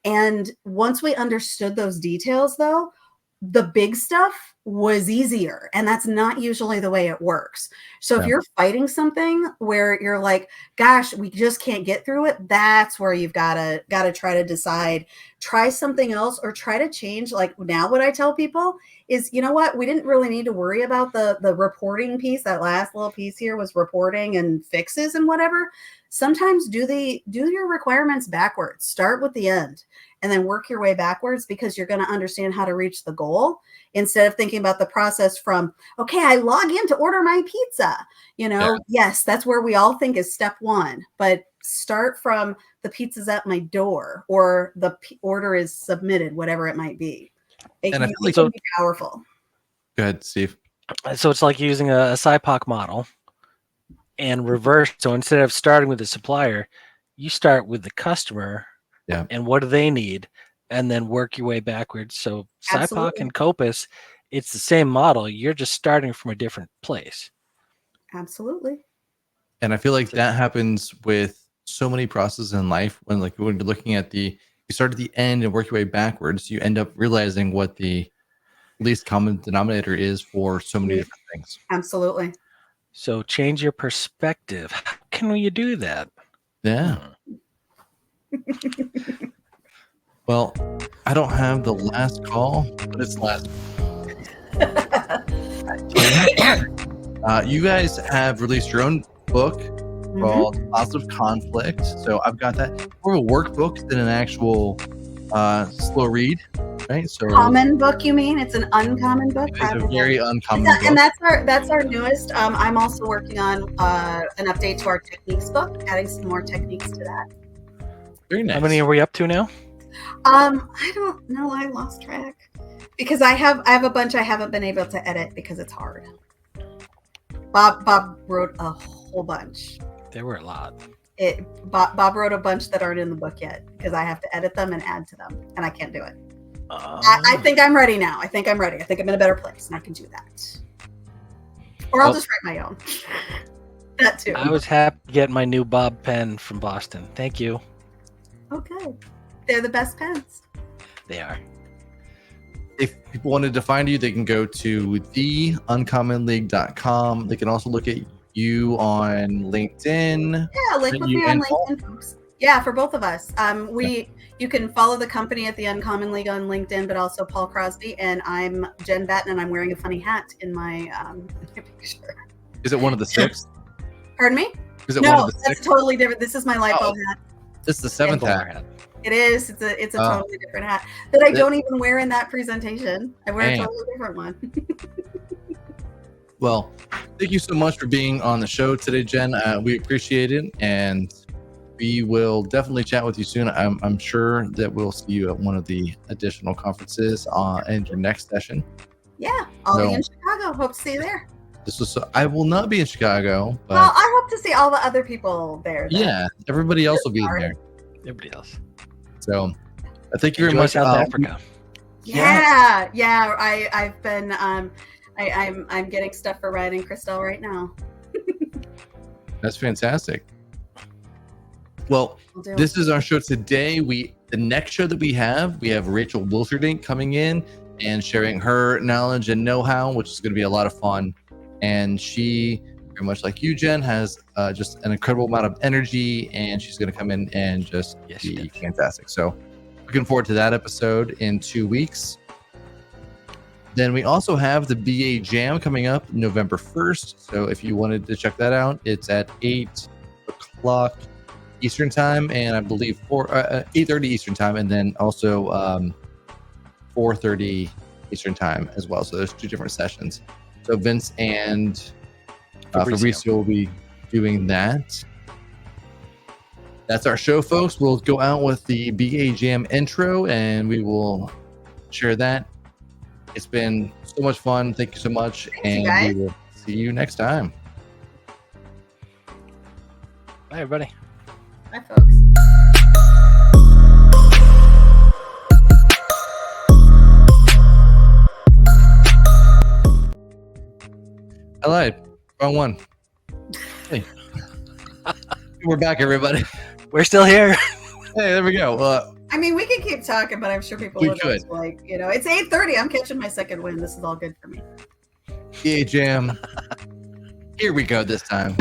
And once we understood those details, though, the big stuff was easier. And that's not usually the way it works. So if you're fighting something where you're like, gosh, we just can't get through it, that's where you've got to try to decide, try something else, or try to change. Like now what I tell people is, you know what, we didn't really need to worry about the reporting piece. That last little piece here was reporting and fixes and whatever. Sometimes do your requirements backwards. Start with the end and then work your way backwards, because you're going to understand how to reach the goal instead of thinking about the process from, okay, I log in to order my pizza. Yes, that's where we all think is step 1, but start from the pizza's at my door or the order is submitted, whatever it might be. It can be powerful. Go ahead, Steve. So it's like using a SIPOC model and reverse. So instead of starting with the supplier, you start with the customer and what do they need, and then work your way backwards. So SIPOC and COPUS, it's the same model. You're just starting from a different place. Absolutely. And I feel like that happens with so many processes in life when you're looking at you start at the end and work your way backwards, you end up realizing what the least common denominator is for so many different things. Absolutely. So change your perspective. How can you do that? Yeah. Well, I don't have the last call, but it's last. You guys have released your own book called Positive Conflict. So I've got that. More of a workbook than an actual slow read, right? So common book, you mean? It's an uncommon book? It's a very uncommon book. And that's our newest. I'm also working on an update to our techniques book, adding some more techniques to that. Very nice. How many are we up to now? I don't know. I lost track because I have a bunch I haven't been able to edit because it's hard. Bob wrote a whole bunch. There were a lot. Bob wrote a bunch that aren't in the book yet because I have to edit them and add to them, and I can't do it. I think I'm ready now. I think I'm ready. I think I'm in a better place, and I can do that. Or I'll just write my own. That too. I was happy to get my new Bob pen from Boston. Thank you. Okay. They're the best pens. They are. If people wanted to find you, they can go to theuncommonleague.com. They can also look at you on LinkedIn. Yeah, link with me on LinkedIn, folks. Yeah, for both of us. You can follow the company at the Uncommon League on LinkedIn, but also Paul Crosby, and I'm Jen Battan, and I'm wearing a funny hat in my picture. Is it one of the 6? Pardon me? Is it one of the 6? That's totally different. This is my light bulb hat. This is the 7th hat. It is. It's a totally different hat that I don't even wear in that presentation. I wear a totally different one. Well, thank you so much for being on the show today, Jen. We appreciate it. And we will definitely chat with you soon. I'm sure that we'll see you at one of the additional conferences in your next session. Yeah, I'll be in Chicago. Hope to see you there. I will not be in Chicago, but well, I hope to see all the other people there. Yeah, everybody else will be there. Everybody else. So, thank you very Enjoy much. South Africa. Yeah. I've been I'm getting stuff for Ryan and Christelle right now. That's fantastic. Well, this is our show today. The next show that we have Rachel Wilserdink coming in and sharing her knowledge and know-how, which is going to be a lot of fun. And she, very much like you, Jen, has just an incredible amount of energy, and she's going to come in and just be fantastic. So looking forward to that episode in 2 weeks. Then we also have the BA Jam coming up November 1st. So if you wanted to check that out, it's at 8 o'clock Eastern time, and I believe 8:30 Eastern time, and then also 4:30 Eastern time as well. So there's 2 different sessions. So Vince and Fabrizio will be doing that. That's our show, folks. We'll go out with the BA Jam intro, and we will share that. It's been so much fun. Thank you so much. Thanks, and we will see you next time. Bye, everybody. Bye, folks. I lied. Wrong one. Hey. We're back, everybody. We're still here. Hey, there we go. I mean, we can keep talking, but I'm sure people would also like, it's 8:30. I'm catching my second win. This is all good for me. BA Jam. Here we go this time.